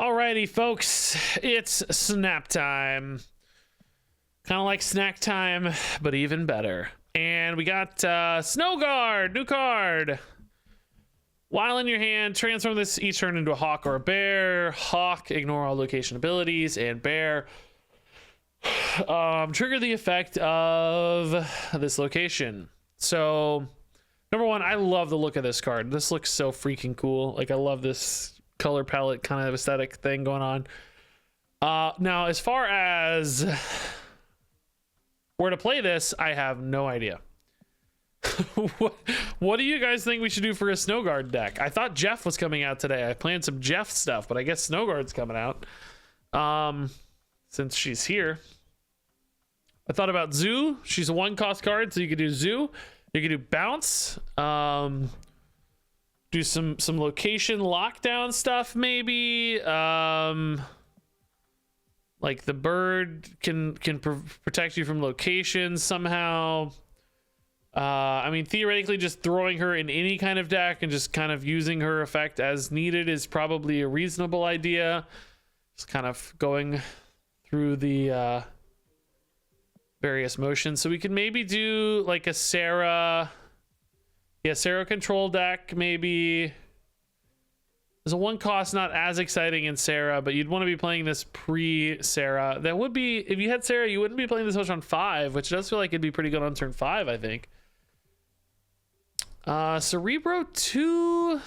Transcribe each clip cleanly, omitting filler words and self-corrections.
Alrighty, folks, it's snap time. Kind of like snack time, but even better. And we got Snowguard, new card. While in your hand, transform this each turn into a hawk or a bear. Hawk, ignore all location abilities, and bear, trigger the effect of this location. So, number one, I love the look of this card. This looks so freaking cool. Like, I love this color palette kind of aesthetic thing going on. Now, as far as where to play this, I have no idea. What do you guys think we should do for a Snowguard deck? I thought Jeff was coming out today. I planned some Jeff stuff, but I guess Snowguard's coming out since she's here. I thought about Zoo. She's a 1-cost card, so you could do Zoo. You could do Bounce. Do some location lockdown stuff, maybe. Like the bird can protect you from locations somehow. I mean, theoretically, just throwing her in any kind of deck and just kind of using her effect as needed is probably a reasonable idea. Just kind of going through the various motions. So we could maybe do like a Sera. Yeah, Sera control deck, maybe. There's a 1-cost, not as exciting in Sera, but you'd want to be playing this pre-Sera. That would be, if you had Sera, you wouldn't be playing this much on 5, which does feel like it'd be pretty good on turn 5, I think. Cerebro 2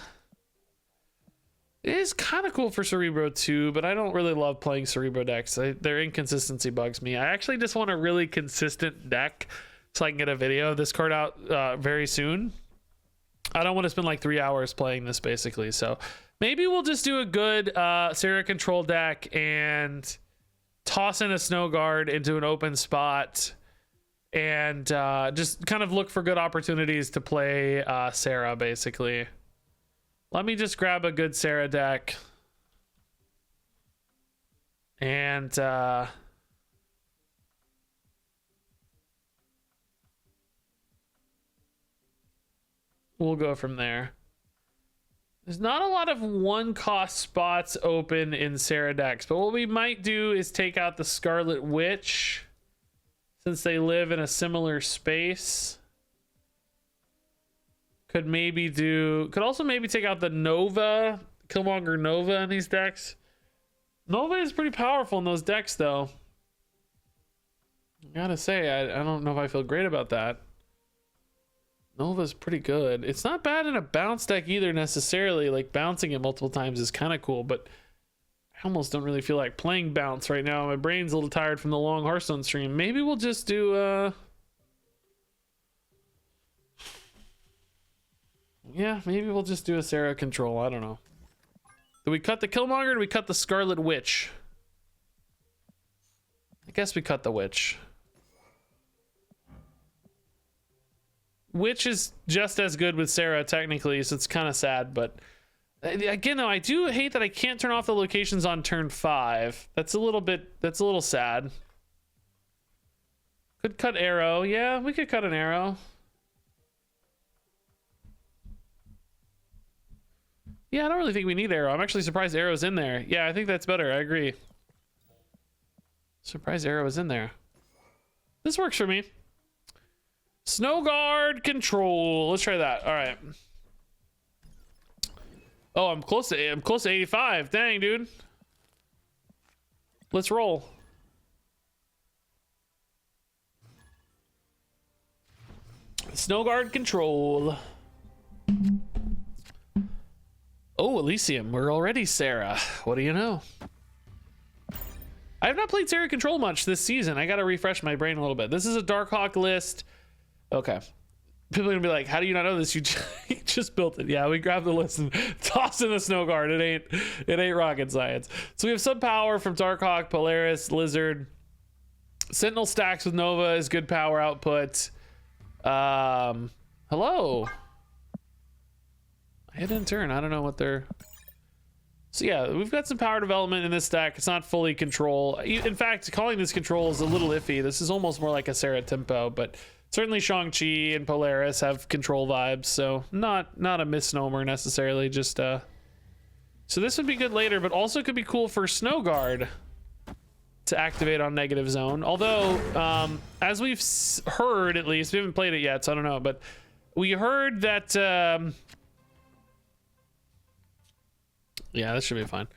is kind of cool for Cerebro 2, but I don't really love playing Cerebro decks. Their inconsistency bugs me. I actually just want a really consistent deck so I can get a video of this card out very soon. I don't want to spend like 3 hours playing this, basically. So maybe we'll just do a good Sera control deck and toss in a Snowguard into an open spot and just kind of look for good opportunities to play Sera, basically. Let me just grab a good Sera deck. And we'll go from there. There's not a lot of 1-cost spots open in Sera decks, but what we might do is take out the Scarlet Witch since they live in a similar space. Could also maybe take out the Nova, Killmonger Nova in these decks. Nova is pretty powerful in those decks, though. I gotta say, I don't know if I feel great about that. Nova's pretty good. It's not bad in a bounce deck either necessarily. Like bouncing it multiple times is kind of cool, but I almost don't really feel like playing bounce right now. My brain's a little tired from the long Hearthstone stream. Maybe we'll just do yeah, maybe we'll just do a Sera control. I don't know. Do we cut the Killmonger or do we cut the Scarlet Witch? I guess we cut the Witch. Witch is just as good with Sera technically, so it's kind of sad, but again though, I do hate that I can't turn off the locations on turn 5. That's a little sad. Could cut Arrow. Yeah, we could cut an Arrow. Yeah, I don't really think we need Arrow. I'm actually surprised Arrow's in there. Yeah, I think that's better. I agree. Surprised Arrow is in there. This works for me. Snowguard control. Let's try that. All right. Oh, I'm close to 85. Dang, dude. Let's roll. Snowguard control. Oh, Elysium. We're already Sera. What do you know? I have not played Sera control much this season. I got to refresh my brain a little bit. This is a Darkhawk list. Okay. People are gonna be like, how do you not know this? You just built it. Yeah, we grabbed the list and tossed in the Snowguard. It ain't rocket science. So we have some power from Darkhawk, Polaris, Lizard. Sentinel stacks with Nova is good power output. Hello. I didn't turn. I don't know what they're... So yeah, we've got some power development in this deck. It's not fully control. In fact, calling this control is a little iffy. This is almost more like a Sera tempo, but certainly Shang-Chi and Polaris have control vibes, so not a misnomer necessarily, just So this would be good later, but also could be cool for Snowguard to activate on negative zone. Although, as we've heard, at least, we haven't played it yet, so I don't know, but we heard that, yeah, this should be fine.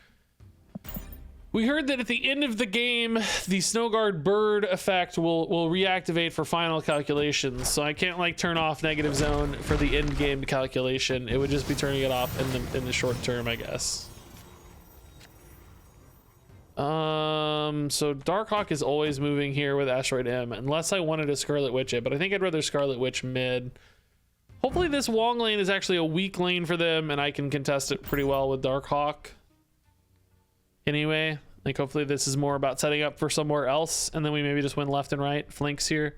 We heard that at the end of the game, the Snowguard bird effect will reactivate for final calculations. So I can't like turn off negative zone for the end game calculation. It would just be turning it off in the short term, I guess. So Darkhawk is always moving here with Asteroid M, unless I wanted to Scarlet Witch it, but I think I'd rather Scarlet Witch mid. Hopefully this Wong lane is actually a weak lane for them, and I can contest it pretty well with Darkhawk. Anyway, like hopefully this is more about setting up for somewhere else, and then we maybe just win left and right flanks here.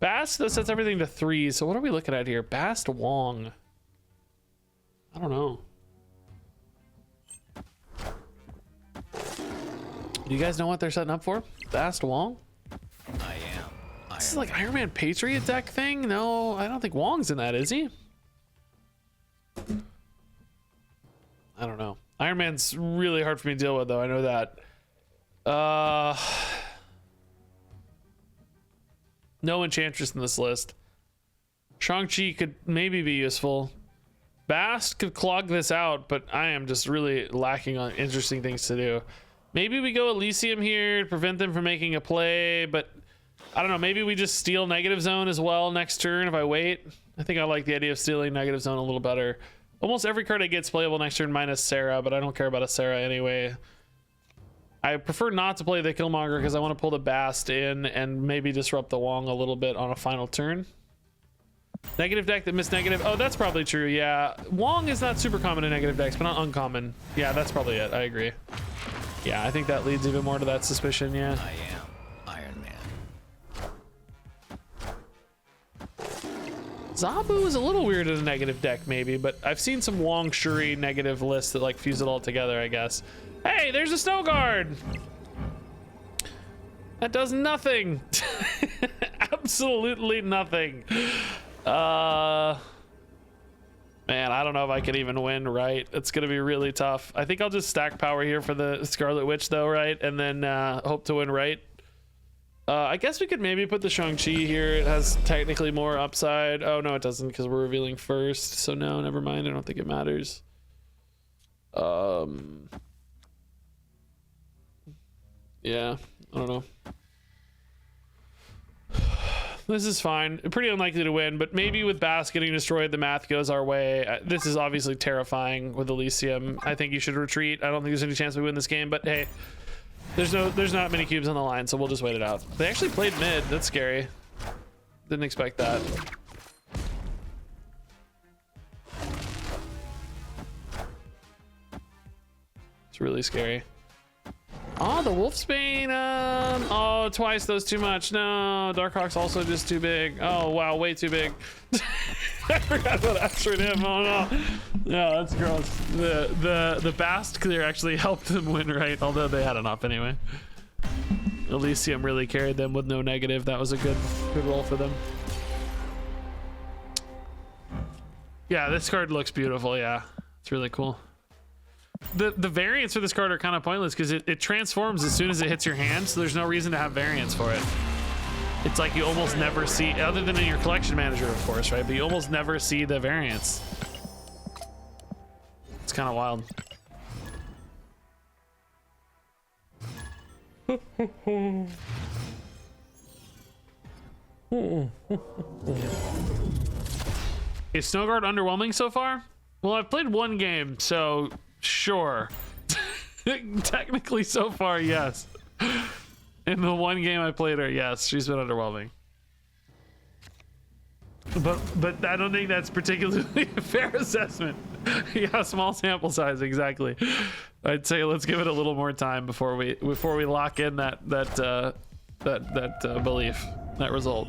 Bast, that sets everything to 3. So what are we looking at here? Bast Wong. I don't know. Do you guys know what they're setting up for? Bast Wong? I am. This is like Iron Man Patriot deck thing? No, I don't think Wong's in that, is he? I don't know. Iron Man's really hard for me to deal with, though. I know that. No Enchantress in this list. Shang-Chi could maybe be useful. Bast could clog this out, but I am just really lacking on interesting things to do. Maybe we go Elysium here to prevent them from making a play, but I don't know. Maybe we just steal negative zone as well next turn if I wait. I think I like the idea of stealing negative zone a little better. Almost every card I get is playable next turn minus Sera, but I don't care about a Sera anyway. I prefer not to play the Killmonger because I want to pull the Bast in and maybe disrupt the Wong a little bit on a final turn. Negative deck that missed negative. Oh, that's probably true. Yeah. Wong is not super common in negative decks, but not uncommon. Yeah, that's probably it. I agree. Yeah, I think that leads even more to that suspicion. Yeah. I am Iron Man. Zabu is a little weird in a negative deck, maybe, but I've seen some Wong Shuri negative lists that like fuse it all together, I guess. Hey, there's a Snowguard! That does nothing. Absolutely nothing. Man, I don't know if I can even win, right? It's gonna be really tough. I think I'll just stack power here for the Scarlet Witch though, right? And then hope to win, right? I guess we could maybe put the Shang-Chi here. It has technically more upside. Oh no, it doesn't because we're revealing first. So no, never mind. I don't think it matters. Yeah, I don't know. This is fine. Pretty unlikely to win, but maybe with Bast getting destroyed, the math goes our way. This is obviously terrifying with Elysium. I think you should retreat. I don't think there's any chance we win this game, but hey, there's not many cubes on the line, so we'll just wait it out. They actually played mid. That's scary. Didn't expect that. It's really scary. Oh, the Wolfsbane. Oh, twice those too much. No, Darkhawk's also just too big. Oh wow, way too big. I forgot about Asteroid M. Oh no. Yeah, that's gross. The Bast clear actually helped them win, right? Although they had enough anyway. Elysium really carried them with no negative. That was a good roll for them. Yeah, this card looks beautiful. Yeah, it's really cool. The variants for this card are kind of pointless because it transforms as soon as it hits your hand, so there's no reason to have variants for it. It's like you almost never see, other than in your collection manager, of course, right? But you almost never see the variants. It's kind of wild. Is Snowguard underwhelming so far? Well, I've played one game, so sure. Technically so far, yes. In the one game I played her, yes, she's been underwhelming. But I don't think that's particularly a fair assessment. Yeah, small sample size, exactly. I'd say let's give it a little more time before we lock in that belief, that result.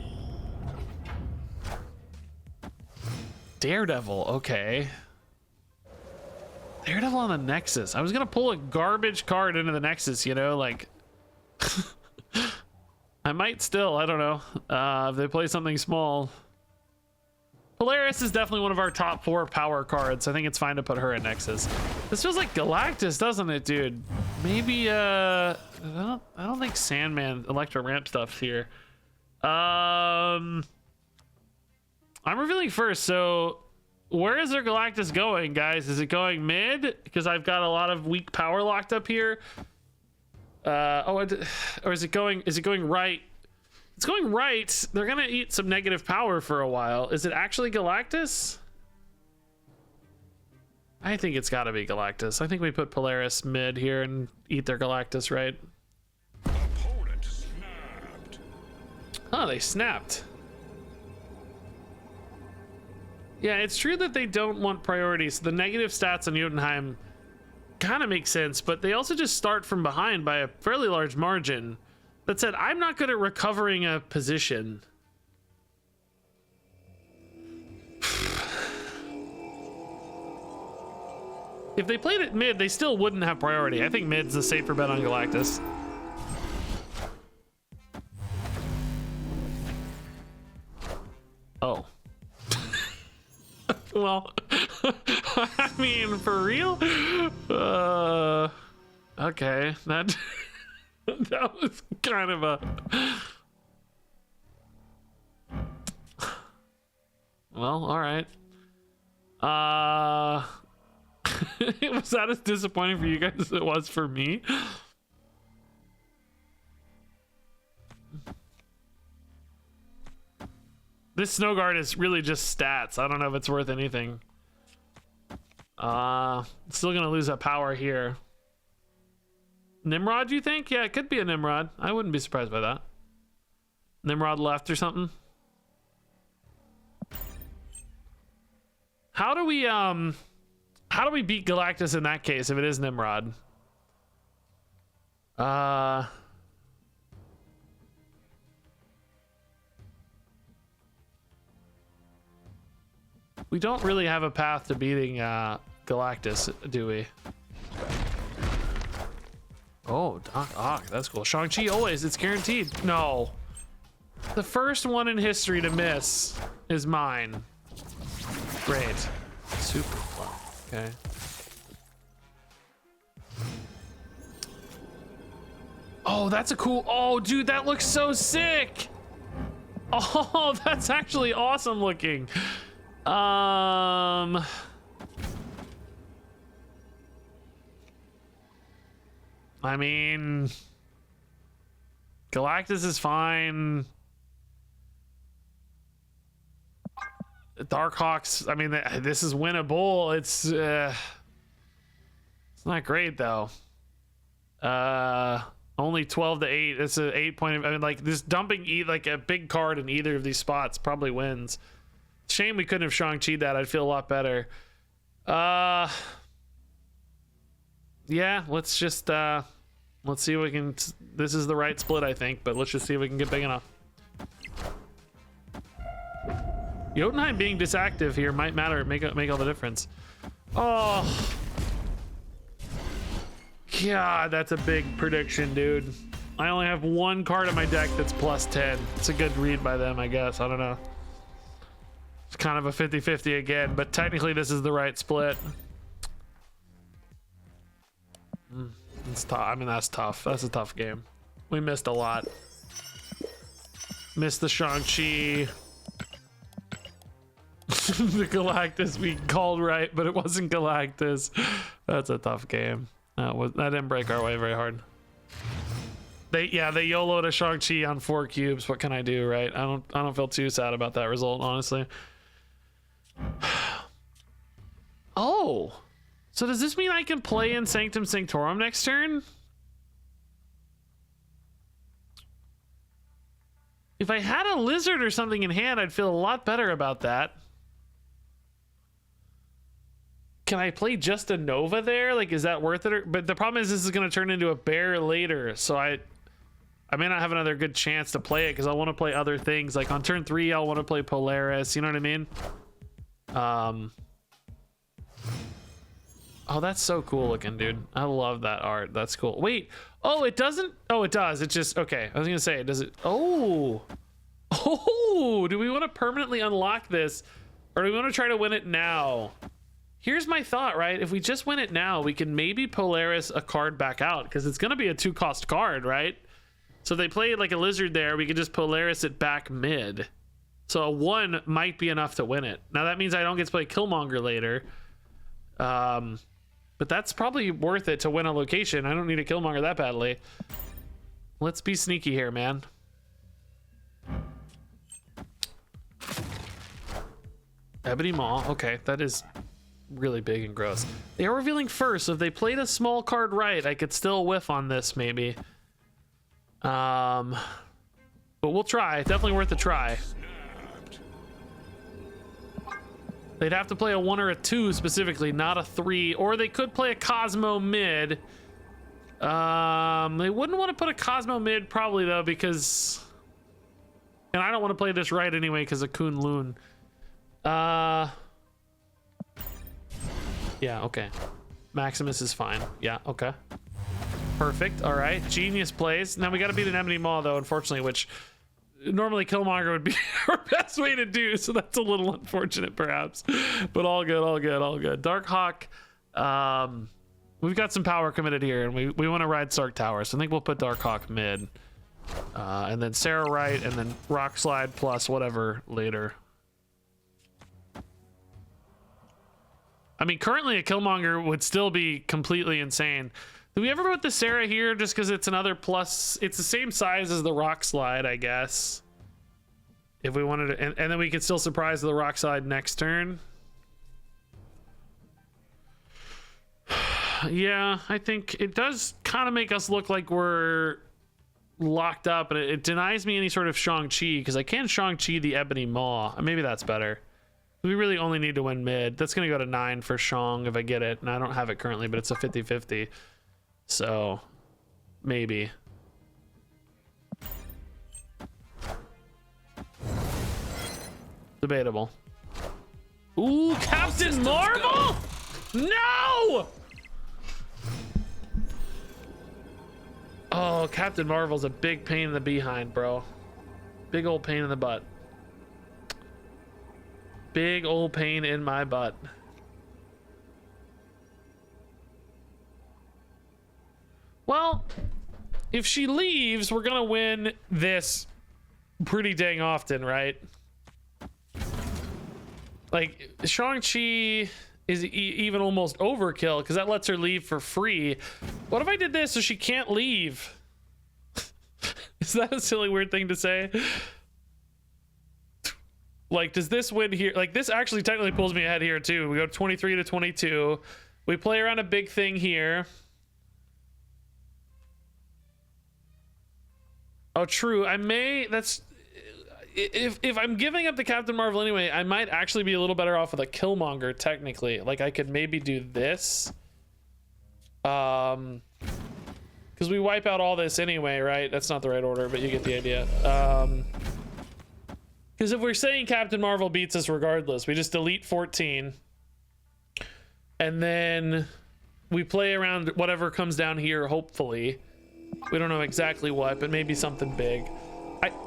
Daredevil, okay. Daredevil on the Nexus. I was gonna pull a garbage card into the Nexus, you know, like I might still, I don't know. If they play something small. Polaris is definitely one of our top 4 power cards. I think it's fine to put her in Nexus. This feels like Galactus, doesn't it, dude? Maybe I don't think Sandman Electro Ramp stuff's here. I'm revealing first, so where is their Galactus going, guys? Is it going mid? Because I've got a lot of weak power locked up here. Or is it going right? It's going right. They're gonna eat some negative power for a while. Is it actually Galactus? I think it's gotta be Galactus. I think we put Polaris mid here and eat their Galactus, right? Opponent snapped. Oh, they snapped. Yeah, it's true that they don't want priorities. The negative stats on Jotunheim kind of make sense, but they also just start from behind by a fairly large margin. That said, I'm not good at recovering a position. If they played it mid, they still wouldn't have priority. I think mid's the safer bet on Galactus. Oh. Well, I mean, for real? Okay, that that was kind of a... Well, all right. Was that as disappointing for you guys as it was for me? This Snowguard is really just stats. I don't know if it's worth anything. Still gonna lose that power here. Nimrod, you think? Yeah, it could be a Nimrod. I wouldn't be surprised by that. Nimrod left or something. How do we beat Galactus in that case if it is Nimrod? We don't really have a path to beating Galactus, do we? Oh, Doc Ock, that's cool. Shang-Chi always, it's guaranteed. No. The first one in history to miss is mine. Great. Super fun. Okay. Oh, that's a cool... Oh, dude, that looks so sick! Oh, that's actually awesome looking. I mean, Galactus is fine. Darkhawks, I mean, this is winnable. It's not great though. Only 12 to 8. It's an 8 point. I mean, like this dumping like a big card in either of these spots probably wins. Shame we couldn't have Shang-Chi'd that. I'd feel a lot better. Yeah, let's just let's see if we can. This is the right split, I think, but let's just see if we can get big enough. Jotunheim being disactive here might matter, make all the difference. Oh, God, that's a big prediction, dude. I only have one card in my deck that's plus 10. It's a good read by them, I guess. I don't know. It's kind of a 50-50 again, but technically this is the right split. It's tough. I mean, that's tough. That's a tough game. We missed a lot. Missed the Shang-Chi. The Galactus we called right, but it wasn't Galactus. That's a tough game. That didn't break our way very hard. They YOLO'd a Shang-Chi on 4 cubes. What can I do, right? I don't feel too sad about that result, honestly. Oh, so does this mean I can play in Sanctum Sanctorum next turn? If I had a lizard or something in hand, I'd feel a lot better about that. Can I play just a Nova there? Like, is that worth it? But the problem is this is going to turn into a bear later, so I may not have another good chance to play it because I want to play other things. Like on turn 3, I'll want to play Polaris. You know what I mean? Oh, that's so cool looking, dude. I love that art. That's cool. Wait. Oh, it doesn't. Oh, it does. It just okay. I was gonna say, does it? Oh. Do we want to permanently unlock this, or do we want to try to win it now? Here's my thought, right? If we just win it now, we can maybe Polaris a card back out because it's going to be a 2-cost card, right? So if they play like a lizard there, we can just Polaris it back mid. So a 1 might be enough to win it. Now that means I don't get to play Killmonger later. But that's probably worth it to win a location. I don't need a Killmonger that badly. Let's be sneaky here, man. Ebony Maw. Okay, that is really big and gross. They are revealing first, so if they played a small card right, I could still whiff on this maybe. But we'll try. Definitely worth a try. They'd have to play a 1 or a 2 specifically, not a 3, or they could play a Cosmo mid. They wouldn't want to put a Cosmo mid probably though, because, and I don't want to play this right anyway because of Kun Lun. Yeah, okay. Maximus is fine. Yeah, okay. Perfect. All right. Genius plays. Now we got to beat an Ebony Maw though, unfortunately, which normally Killmonger would be our best way to do, so that's a little unfortunate perhaps, but all good, all good, all good. Dark Hawk, we've got some power committed here, and we want to ride Stark Tower, so I think we'll put Dark Hawk mid, and then Sera right, and then Rock Slide plus whatever later. I mean, currently a Killmonger would still be completely insane. Do we ever put the Sera here just because it's another plus? It's the same size as the Rock Slide, I guess. If we wanted to, and then we could still surprise the Rock Slide next turn. Yeah, I think it does kind of make us look like we're locked up, and it denies me any sort of Shang-Chi because I can Shang-Chi the Ebony Maw. Maybe that's better. We really only need to win mid. That's going to go to 9 for Shang if I get it, and I don't have it currently, but it's a 50-50. So, maybe. Debatable. Ooh, Captain Marvel? No! Oh, Captain Marvel's a big pain in the behind, bro. Big old pain in the butt. Big old pain in my butt. Well, if she leaves, we're gonna win this pretty dang often, right? Like, Shang-Chi is even almost overkill because that lets her leave for free. What if I did this so she can't leave? Is that a silly, weird thing to say? Like, does this win here? Like, this actually technically pulls me ahead here, too. We go 23 to 22. We play around a big thing here. Oh, true. I may... That's... If I'm giving up the Captain Marvel anyway, I might actually be a little better off with a Killmonger, technically. Like, I could maybe do this. Because we wipe out all this anyway, right? That's not the right order, but you get the idea. Because if we're saying Captain Marvel beats us regardless, we just delete 14. And then we play around whatever comes down here, hopefully. We don't know exactly what, but maybe something big.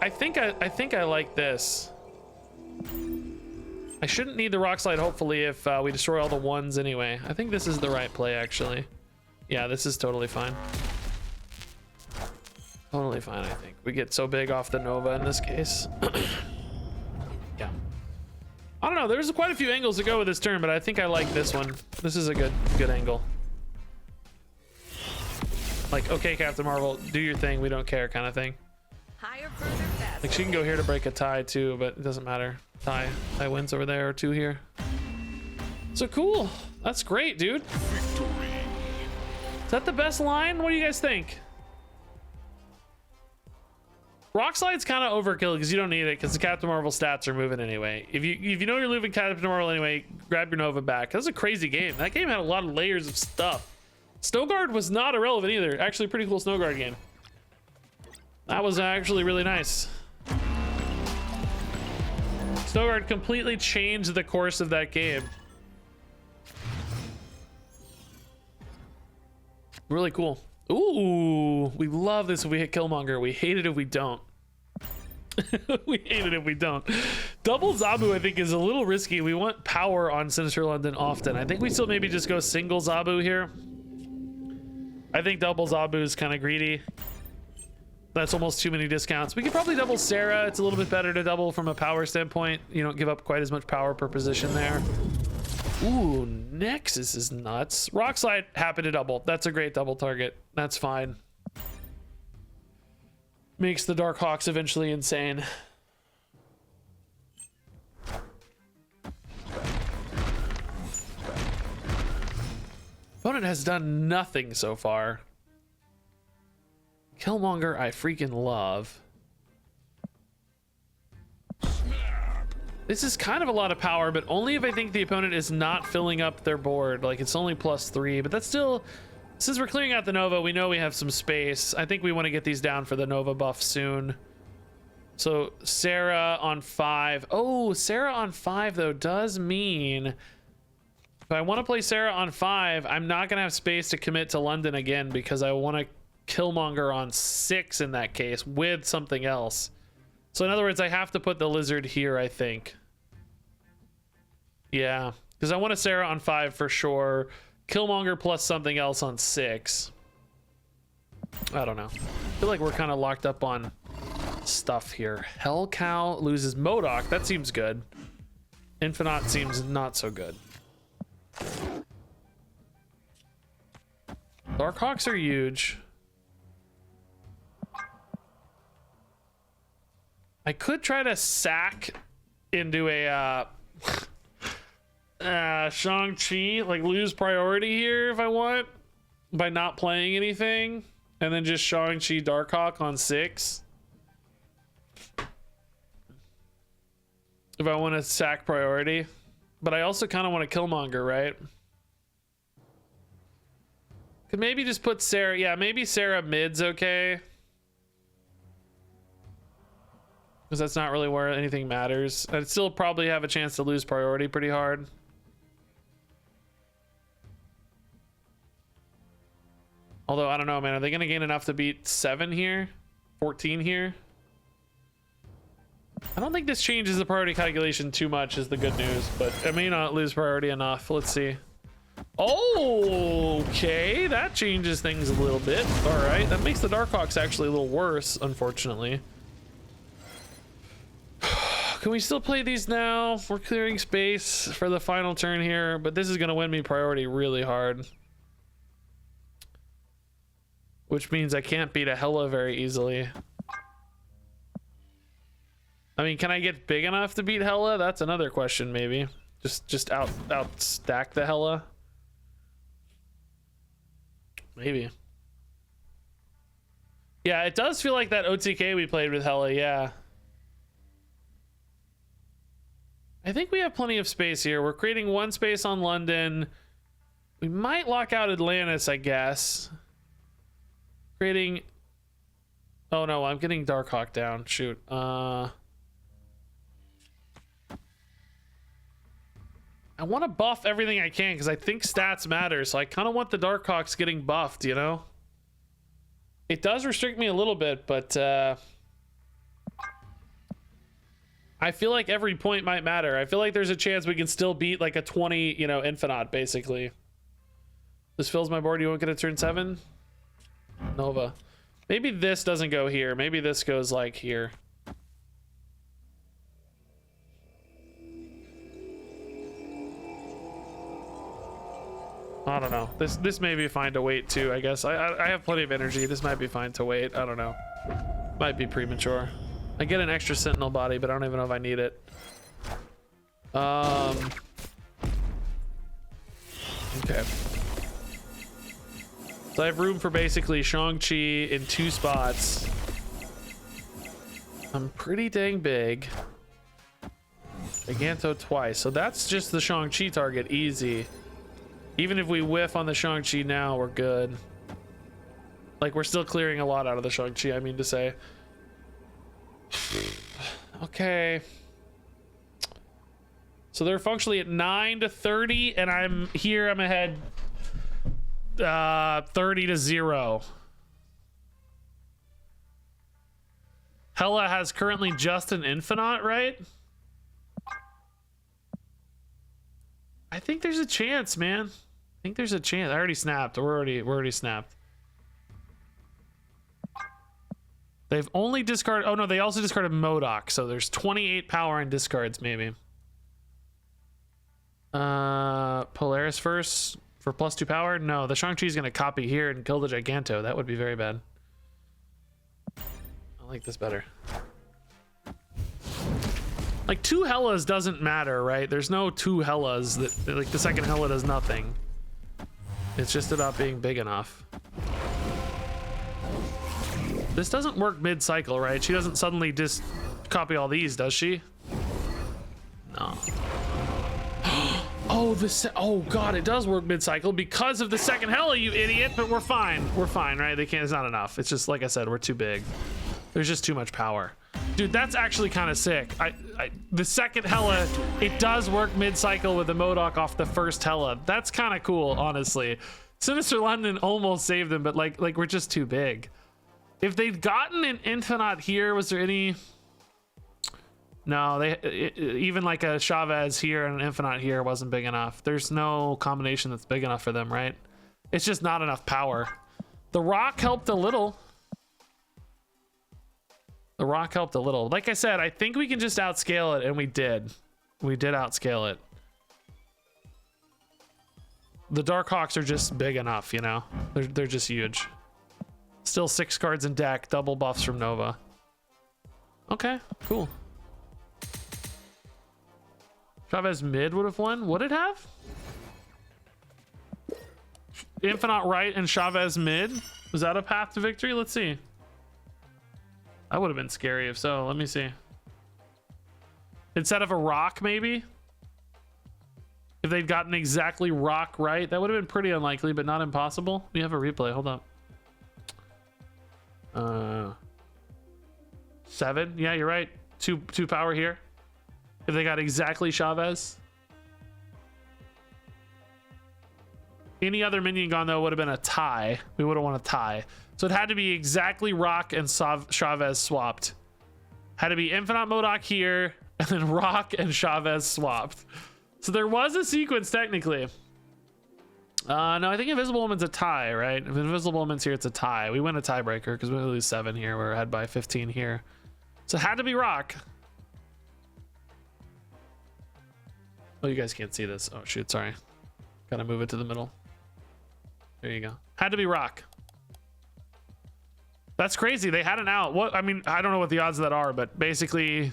I think I like this. I shouldn't need the Rock Slide, hopefully, if we destroy all the ones anyway. I think this is the right play, actually. Yeah, this is totally fine. Totally fine, I think. We get so big off the Nova in this case. Yeah. I don't know. There's quite a few angles to go with this turn, but I think I like this one. This is a good angle. Like, okay, Captain Marvel, do your thing. We don't care kind of thing. Higher, further, faster. Like, she can go here to break a tie too, but it doesn't matter. Tie wins over there, or 2 here. So cool. That's great, dude. Victory. Is that the best line? What do you guys think? Rock Slide's kind of overkill because you don't need it because the Captain Marvel stats are moving anyway. If you know you're moving Captain Marvel anyway, grab your Nova back. That was a crazy game. That game had a lot of layers of stuff. Snowguard was not irrelevant either. Actually, pretty cool Snowguard game. That was actually really nice. Snowguard completely changed the course of that game. Really cool. Ooh, we love this if we hit Killmonger. We hate it if we don't. We hate it if we don't. Double Zabu, I think, is a little risky. We want power on Sinister London often. I think we still maybe just go single Zabu here. I think double Zabu is kind of greedy. That's almost too many discounts. We could probably double Sera. It's a little bit better to double from a power standpoint. You don't give up quite as much power per position there. Ooh, Nexus is nuts. Rock Slide, happy to double. That's a great double target. That's fine. Makes the Dark Hawks eventually insane. Opponent has done nothing so far. Killmonger, I freaking love. This is kind of a lot of power, but only if I think the opponent is not filling up their board. Like, it's only +3, but that's still... Since we're clearing out the Nova, we know we have some space. I think we want to get these down for the Nova buff soon. So, Sera on 5. Oh, Sera on 5, though, does mean... If I want to play Sera on 5, I'm not going to have space to commit to London again because I want to Killmonger on 6 in that case with something else. So in other words, I have to put the Lizard here, I think. Yeah, because I want a Sera on 5 for sure. Killmonger plus something else on 6. I don't know. I feel like we're kind of locked up on stuff here. Hell Cow loses MODOK. That seems good. Infinite seems not so good. Darkhawks are huge. I could try to sack into a Shang-Chi, like lose priority here if I want by not playing anything, and then just Shang-Chi Darkhawk on 6. If I want to sack priority, but I also kind of want to Killmonger, right? Could maybe just put Sera. Yeah, maybe Sera mid's okay. Because that's not really where anything matters. I'd still probably have a chance to lose priority pretty hard. Although, I don't know, man. Are they going to gain enough to beat 7 here? 14 here? I don't think this changes the priority calculation too much is the good news. But I may not lose priority enough. Let's see. Oh, okay. That changes things a little bit. All right. That makes the Darkhawks actually a little worse, unfortunately. Can we still play these now? We're clearing space for the final turn here, but this is going to win me priority really hard. Which means I can't beat a Hela very easily. I mean, can I get big enough to beat Hela? That's another question, maybe. Just out stack the Hela. Maybe. Yeah, it does feel like that OTK we played with Hela, yeah. I think we have plenty of space here. We're creating 1 space on London. We might lock out Atlantis, I guess. Creating... Oh no, I'm getting Darkhawk down. Shoot. I want to buff everything I can because I think stats matter. So I kind of want the Darkhawks getting buffed, you know? It does restrict me a little bit, but... I feel like every point might matter. I feel like there's a chance we can still beat like a 20, you know, Infinite, basically. This fills my board. You won't get a turn 7? Nova. Maybe this doesn't go here. Maybe this goes like here. I don't know. This may be fine to wait too, I guess. I have plenty of energy. This might be fine to wait. I don't know. Might be premature. I get an extra Sentinel body, but I don't even know if I need it. Okay. So I have room for basically Shang-Chi in 2 spots. I'm pretty dang big. Giganto twice. So that's just the Shang-Chi target. Easy. Even if we whiff on the Shang-Chi now, we're good. Like, we're still clearing a lot out of the Shang-Chi, I mean to say. Okay. So they're functionally at 9-30, and I'm ahead 30-0. Hela has currently just an Infinite, right? I think there's a chance, man. I think there's a chance. I already snapped. We're already snapped. They've only discarded. Oh no, they also discarded MODOK. So there's 28 power in discards, maybe. Polaris first for +2 power. No, the Shang-Chi is gonna copy here and kill the Giganto. That would be very bad. I like this better. Like 2 Helas doesn't matter, right? There's no 2 Helas that like the second Hela does nothing. It's just about being big enough. This doesn't work mid-cycle, right? She doesn't suddenly just copy all these, does she? No. Oh god, it does work mid-cycle because of the second Hela, you idiot. But we're fine. We're fine, right? They can't. It's not enough. It's just like I said, we're too big. There's just too much power. Dude, that's actually kind of sick. The second Hela, it does work mid-cycle with the MODOK off the first Hela. That's kind of cool, honestly. Sinister London almost saved them, but like we're just too big. If they'd gotten an Infinite here, was there any? No, even like a Chavez here and an Infinite here wasn't big enough. There's no combination that's big enough for them, right? It's just not enough power. The Rock helped a little. The Rock helped a little. Like I said, I think we can just outscale it, and we did. We did outscale it. The Darkhawks are just big enough, you know? They're just huge. Still 6 cards in deck, double buffs from Nova. Okay, cool. Chavez mid would have won. Would it have? Infinite right and Chavez mid? Was that a path to victory? Let's see. That would have been scary if so. Let me see. Instead of a Rock, maybe? If they'd gotten exactly Rock right, that would have been pretty unlikely, but not impossible. We have a replay. Hold up. 7. Yeah, you're right. 2 power here. If they got exactly Chavez. Any other minion gone, though, would have been a tie. We would have won a tie. So it had to be exactly Rock and Chavez swapped. Had to be Infinite MODOK here, and then Rock and Chavez swapped. So there was a sequence, technically. No, I think Invisible Woman's a tie, right? If Invisible Woman's here, it's a tie. We win a tiebreaker because we lose 7 here. We're ahead by 15 here. So it had to be Rock. Oh, you guys can't see this. Oh, shoot, sorry. Gotta move it to the middle. There you go. Had to be Rock. That's crazy. They had an out. What? I mean, I don't know what the odds of that are, but basically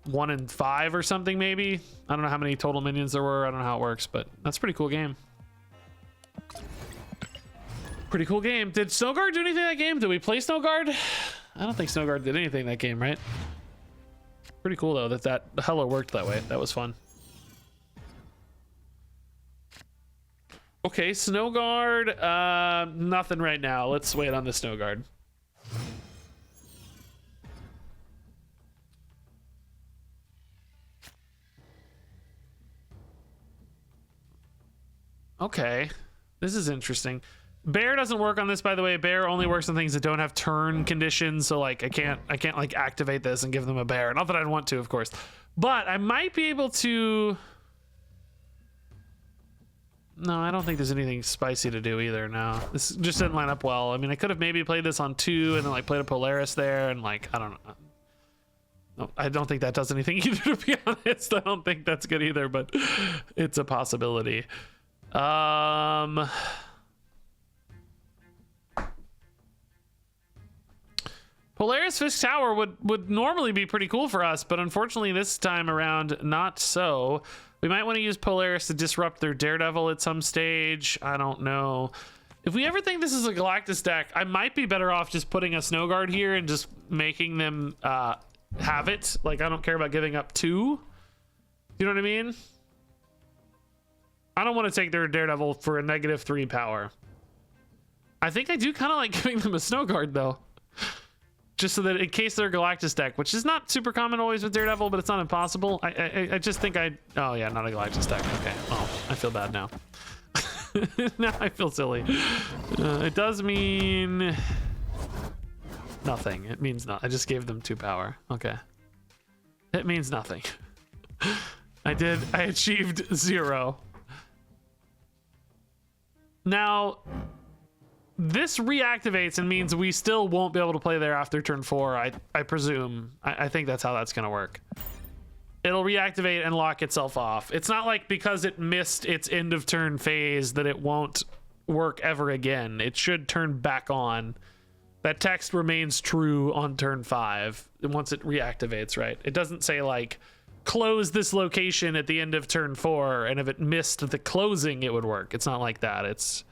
1 in 5 or something, maybe. I don't know how many total minions there were. I don't know how it works, but that's a pretty cool game. Pretty cool game. Did Snowguard do anything that game? Did we play Snowguard? I don't think Snowguard did anything that game, right? Pretty cool though that Hela worked that way. That was fun. Okay, Snowguard. Nothing right now. Let's wait on the Snowguard. Okay, this is interesting. Bear doesn't work on this, by the way. Bear only works on things that don't have turn conditions, so like I can't like activate this and give them a bear. Not that I'd want to, of course, but I might be able to. No, I don't think there's anything spicy to do either. No, this just didn't line up well. I mean, I could have maybe played this on 2 and then like played a Polaris there and like I don't know. No, I don't think that does anything either, to be honest. I don't think that's good either, but it's a possibility. Polaris Fisk Tower would normally be pretty cool for us, but unfortunately this time around, not so. We might want to use Polaris to disrupt their Daredevil at some stage. I don't know. If we ever think this is a Galactus deck, I might be better off just putting a Snowguard here and just making them have it. Like, I don't care about giving up 2. You know what I mean? I don't want to take their Daredevil for a -3 power. I think I do kind of like giving them a Snowguard, though. Just so that in case they're a Galactus deck, which is not super common always with Daredevil, but it's not impossible. I just think oh yeah, not a Galactus deck. Okay, oh, I feel bad now. Now I feel silly. It does mean Nothing. It means not. I just gave them 2 power. Okay. It means nothing. I achieved 0. Now, this reactivates and means we still won't be able to play there after turn 4, I presume. I think that's how that's going to work. It'll reactivate and lock itself off. It's not like because it missed its end of turn phase that it won't work ever again. It should turn back on. That text remains true on turn 5 once it reactivates, right? It doesn't say like close this location at the end of turn 4, and if it missed the closing it would work. It's not like that. It's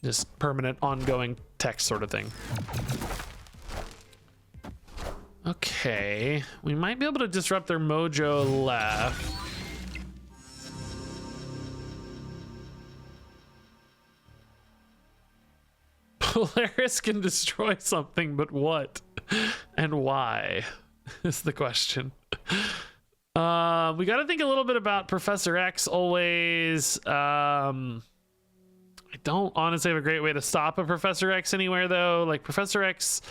just permanent ongoing text sort of thing. Okay, we might be able to disrupt their mojo left. Polaris can destroy something, but what and why is the question. We got to think a little bit about Professor X always. I don't honestly have a great way to stop a Professor X anywhere though. Like Professor X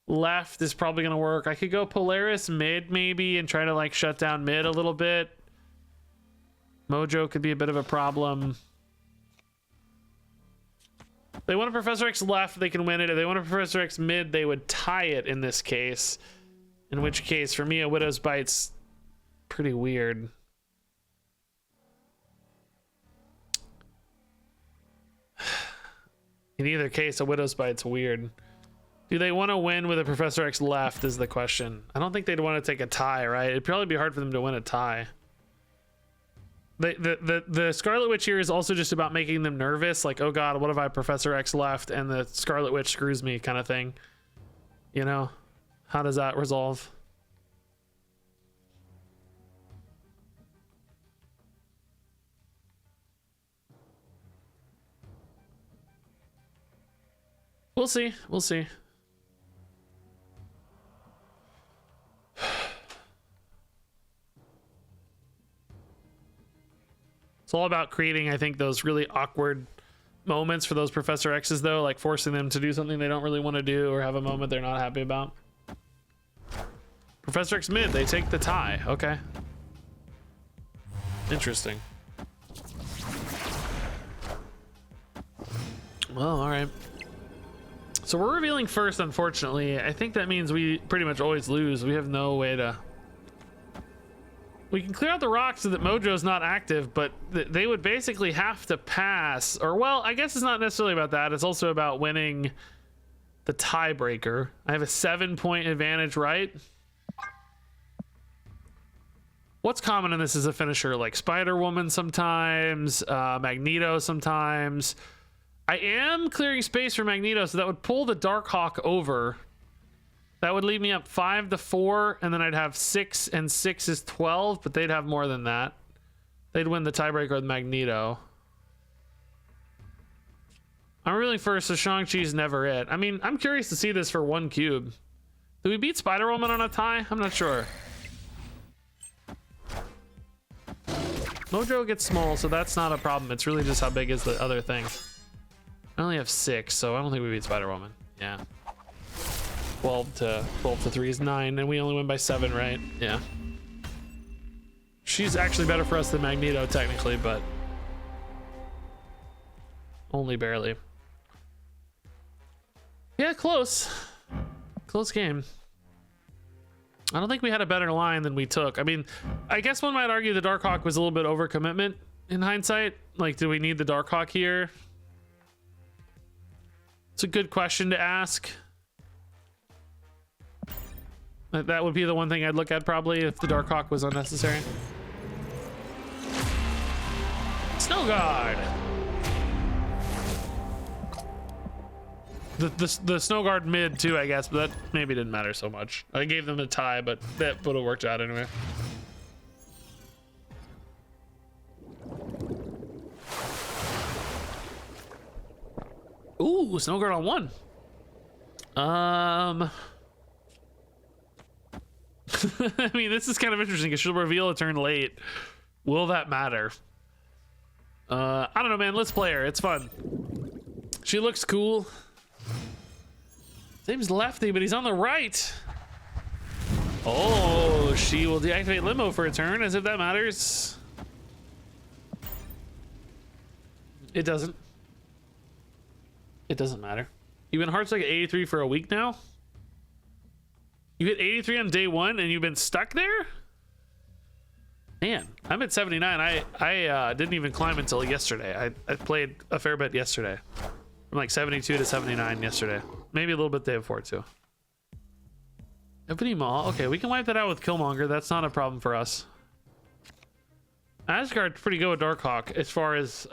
left is probably going to work. I could go Polaris mid maybe and try to like shut down mid a little bit. Mojo could be a bit of a problem. If they want a Professor X left, they can win it. If they want a Professor X mid, they would tie it in this case. In which case, for me, a Widow's Bite's pretty weird. In either case, a Widow's Bite's weird. Do they want to win with a Professor X left is the question. I don't think they'd want to take a tie, right? It'd probably be hard for them to win a tie. The Scarlet Witch here is also just about making them nervous. Like, oh God, what if I have Professor X left and the Scarlet Witch screws me kind of thing. You know? How does that resolve? We'll see. We'll see. It's all about creating, I think, those really awkward moments for those Professor X's, though, like forcing them to do something they don't really want to do or have a moment they're not happy about. Professor X mid, they take the tie. Okay. Interesting. Well, all right. So we're revealing first, unfortunately. I think that means we pretty much always lose. We have no way to... We can clear out the rocks so that Mojo's not active, but they would basically have to pass. Or, well, I guess it's not necessarily about that. It's also about winning the tiebreaker. I have a 7-point advantage, right? What's common in this is a finisher, like Spider-Woman sometimes, Magneto sometimes. I am clearing space for Magneto, so that would pull the Darkhawk over. That would leave me up 5-4, and then I'd have 6, and 6 is 12, but they'd have more than that. They'd win the tiebreaker with Magneto. I'm really first, so Shang-Chi's never it. I mean, I'm curious to see this for 1 cube. Do we beat Spider-Woman on a tie? I'm not sure. Mojo gets small, so that's not a problem. It's really just how big is the other thing. I only have 6, so I don't think we beat Spider-Woman. Yeah. 12 to 3 is 9, and we only win by 7, right? Yeah. She's actually better for us than Magneto, technically, but only barely. Yeah, close. Close game. I don't think we had a better line than we took. I mean, I guess one might argue the Darkhawk was a little bit overcommitment in hindsight. Like, do we need the Darkhawk here? It's a good question to ask. That would be the one thing I'd look at probably if the Darkhawk was unnecessary. Snowguard. The Snowguard mid too, I guess, but that maybe didn't matter so much. I gave them a tie, but that would have worked out anyway. Ooh, Snowguard on 1. I mean, this is kind of interesting because she'll reveal a turn late. Will that matter? I don't know, man. Let's play her. It's fun. She looks cool. Seems lefty, but he's on the right. Oh, she will deactivate Limbo for a turn, as if that matters. It doesn't. It doesn't matter. You've been Hearts like 83 for a week now? You hit 83 on day one and you've been stuck there? Man, I'm at 79. I didn't even climb until yesterday. I played a fair bit yesterday. From like 72 to 79 yesterday. Maybe a little bit the day before too. Ebony Maw. Okay, we can wipe that out with Killmonger. That's not a problem for us. Asgard's pretty good with Darkhawk as far as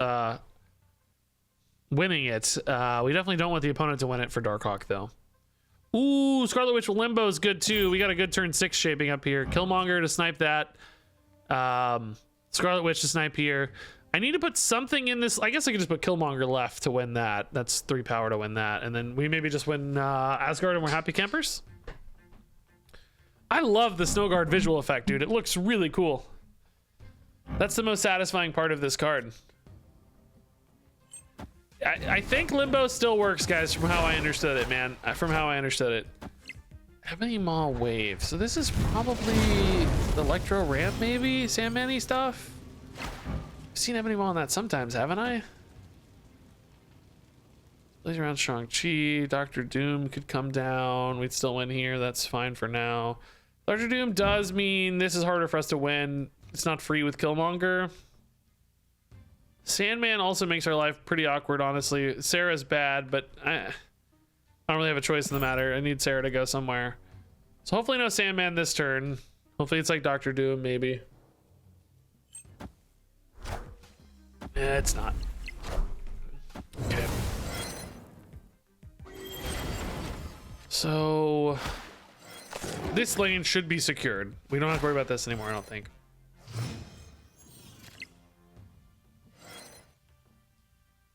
winning it. We definitely don't want the opponent to win it for Darkhawk though. Ooh, Scarlet Witch with Limbo is good too. We got a good turn 6 shaping up here. Killmonger to snipe that. Scarlet Witch to snipe here. I need to put something in this. I guess I could just put Killmonger left to win that. That's 3 power to win that. And then we maybe just win Asgard and we're happy campers. I love the Snowguard visual effect, dude. It looks really cool. That's the most satisfying part of this card. I think Limbo still works, guys, from how I understood it, man. From how I understood it. Ebony Maw Wave. So this is probably the Electro Ramp, maybe? Sandman-y stuff? I've seen Ebony Maw on that sometimes, haven't I? Plays around Shang-Chi. Dr. Doom could come down. We'd still win here. That's fine for now. Dr. Doom does mean this is harder for us to win. It's not free with Killmonger. Sandman also makes our life pretty awkward, honestly. Sera's bad, but I don't really have a choice in the matter. I need Sera to go somewhere. So hopefully no Sandman this turn. Hopefully it's like Dr. Doom, maybe. It's not. Okay. So this lane should be secured. We don't have to worry about this anymore, I don't think.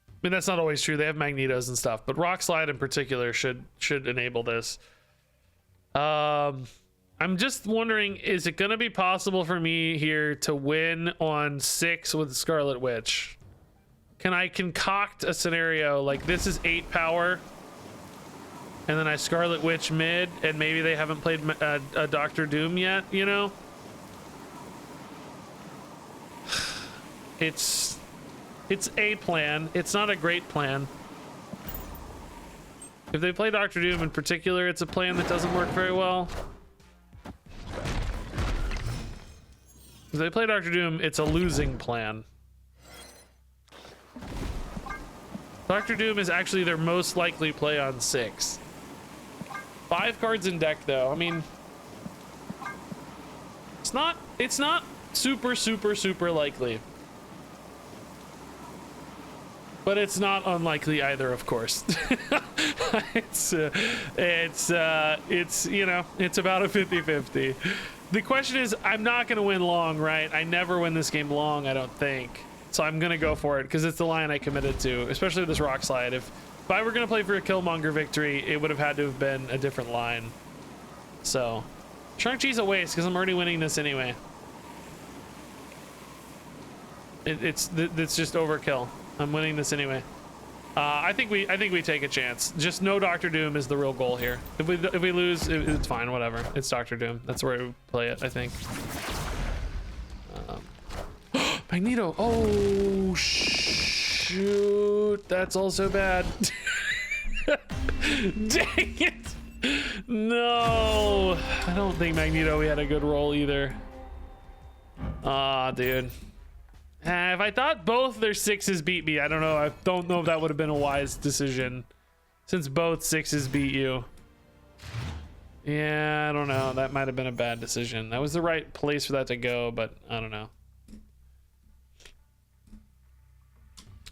I mean, that's not always true. They have magnetos and stuff, but Rock Slide in particular should enable this. I'm just wondering, is it going to be possible for me here to win on 6 with Scarlet Witch? Can I concoct a scenario like this is 8 power, and then I Scarlet Witch mid, and maybe they haven't played a Dr. Doom yet, you know? It's a plan. It's not a great plan. If they play Dr. Doom in particular, it's a plan that doesn't work very well. If they play Dr. Doom, it's a losing plan. Dr. Doom is actually their most likely play on 6. 5 cards in deck though. I mean, it's not super likely. But it's not unlikely either, of course. it's you know, it's about a 50-50. The question is, I'm not going to win long, right? I never win this game long, I don't think. So I'm going to go for it because it's the line I committed to, especially with this Rock Slide. If I were going to play for a Killmonger victory, it would have had to have been a different line. So Shang-Chi's a waste because I'm already winning this anyway. It's just overkill. I'm winning this anyway. I think we take a chance. Just no Dr. Doom is the real goal here. If we lose, it's fine. Whatever. It's Dr. Doom. That's where we play it, I think. Magneto. Oh shoot! That's also bad. Dang it! No, I don't think Magneto. We had a good roll either. Ah, dude. If I thought both their 6s beat me, I don't know. I don't know if that would have been a wise decision, since both 6s beat you. Yeah, I don't know. That might have been a bad decision. That was the right place for that to go, but I don't know.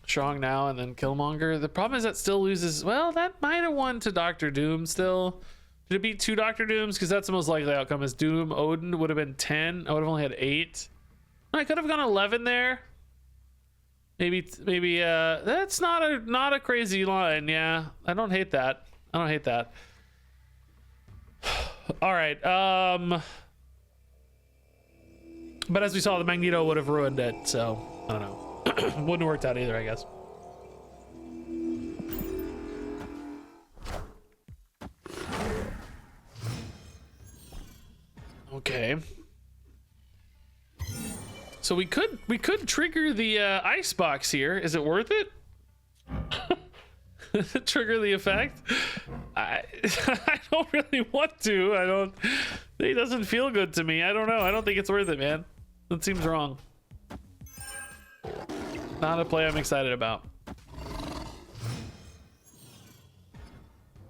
Strong now and then Killmonger. The problem is that still loses. Well, that might have won to Dr. Doom still. Did it beat 2 Dr. Dooms? Because that's the most likely outcome. Is Doom Odin would have been 10. I would have only had 8. I could have gone 11 there. Maybe that's not a crazy line. Yeah, I don't hate that. I don't hate that. All right. But as we saw, the Magneto would have ruined it. So I don't know. Wouldn't have worked out either, I guess. Okay. So we could trigger the ice box here. Is it worth it? Trigger the effect? I don't really want to. I don't. It doesn't feel good to me. I don't know. I don't think it's worth it, man. That seems wrong. Not a play I'm excited about.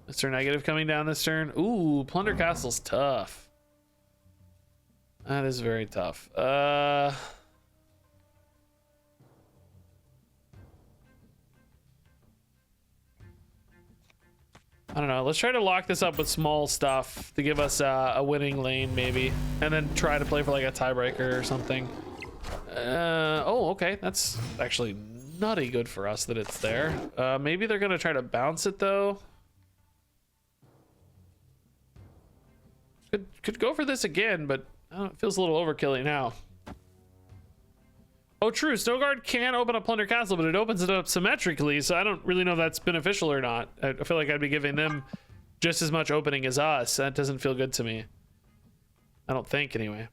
Mr. Negative coming down this turn. Ooh, Plunder Castle's tough. That is very tough. I don't know. Let's try to lock this up with small stuff to give us a winning lane, maybe, and then try to play for like a tiebreaker or something. Oh, okay. That's actually nutty good for us that it's there. Maybe they're gonna try to bounce it though. Could go for this again, but I don't, it feels a little overkilly now. Oh, true. Snowguard can open up Plunder Castle, but it opens it up symmetrically, so I don't really know if that's beneficial or not. I feel like I'd be giving them just as much opening as us. That doesn't feel good to me. I don't think, anyway.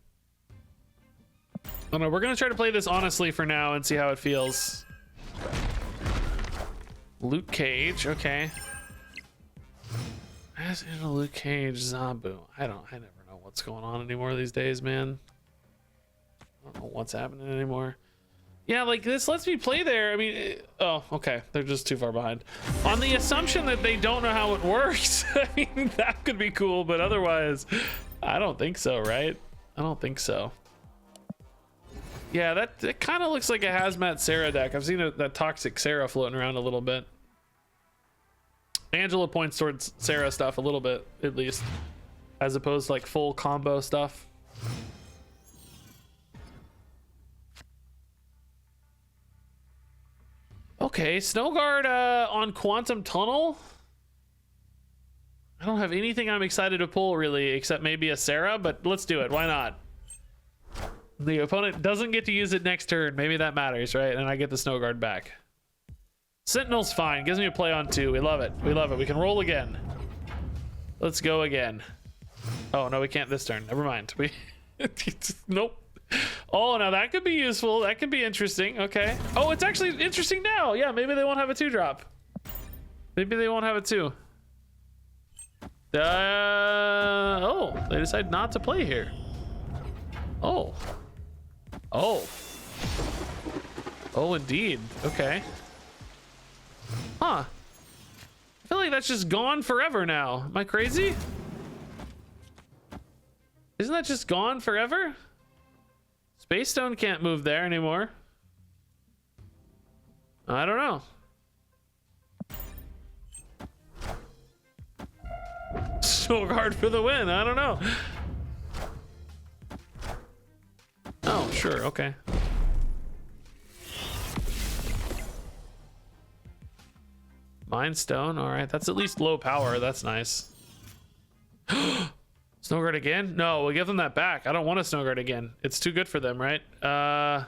I don't know. We're going to try to play this honestly for now and see how it feels. Luke Cage. Okay. As in a Luke Cage Zabu. I never know what's going on anymore these days, man. I don't know what's happening anymore. Yeah, like this lets me play there. I mean, oh, okay. They're just too far behind. On the assumption that they don't know how it works. I mean, that could be cool, but otherwise, I don't think so, right? I don't think so. Yeah, that kind of looks like a hazmat Sera deck. I've seen that toxic Sera floating around a little bit. Angela points towards Sera stuff a little bit, at least, as opposed to like full combo stuff. Okay, Snowguard on Quantum Tunnel. I don't have anything I'm excited to pull really, except maybe a Sera, but let's do it. Why not? The opponent doesn't get to use it next turn. Maybe that matters, right? And I get the Snowguard back. Sentinel's fine. Gives me a play on 2. We love it. We love it. We can roll again. Let's go again. Oh, no, we can't this turn. Never mind. Nope. Oh, now that could be useful. That could be interesting. Okay. Oh, it's actually interesting now. Yeah, maybe they won't have a 2-drop. Maybe they won't have a 2. Oh, they decide not to play here. Oh. Oh. Oh, indeed. Okay. Huh. I feel like that's just gone forever now. Am I crazy? Isn't that just gone forever? Space Stone can't move there anymore. I don't know. Snowguard for the win. I don't know. Oh, sure. Okay. Mind Stone. All right. That's at least low power. That's nice. Snowguard again? No, we'll give them that back. I don't want a Snowguard again. It's too good for them, right? I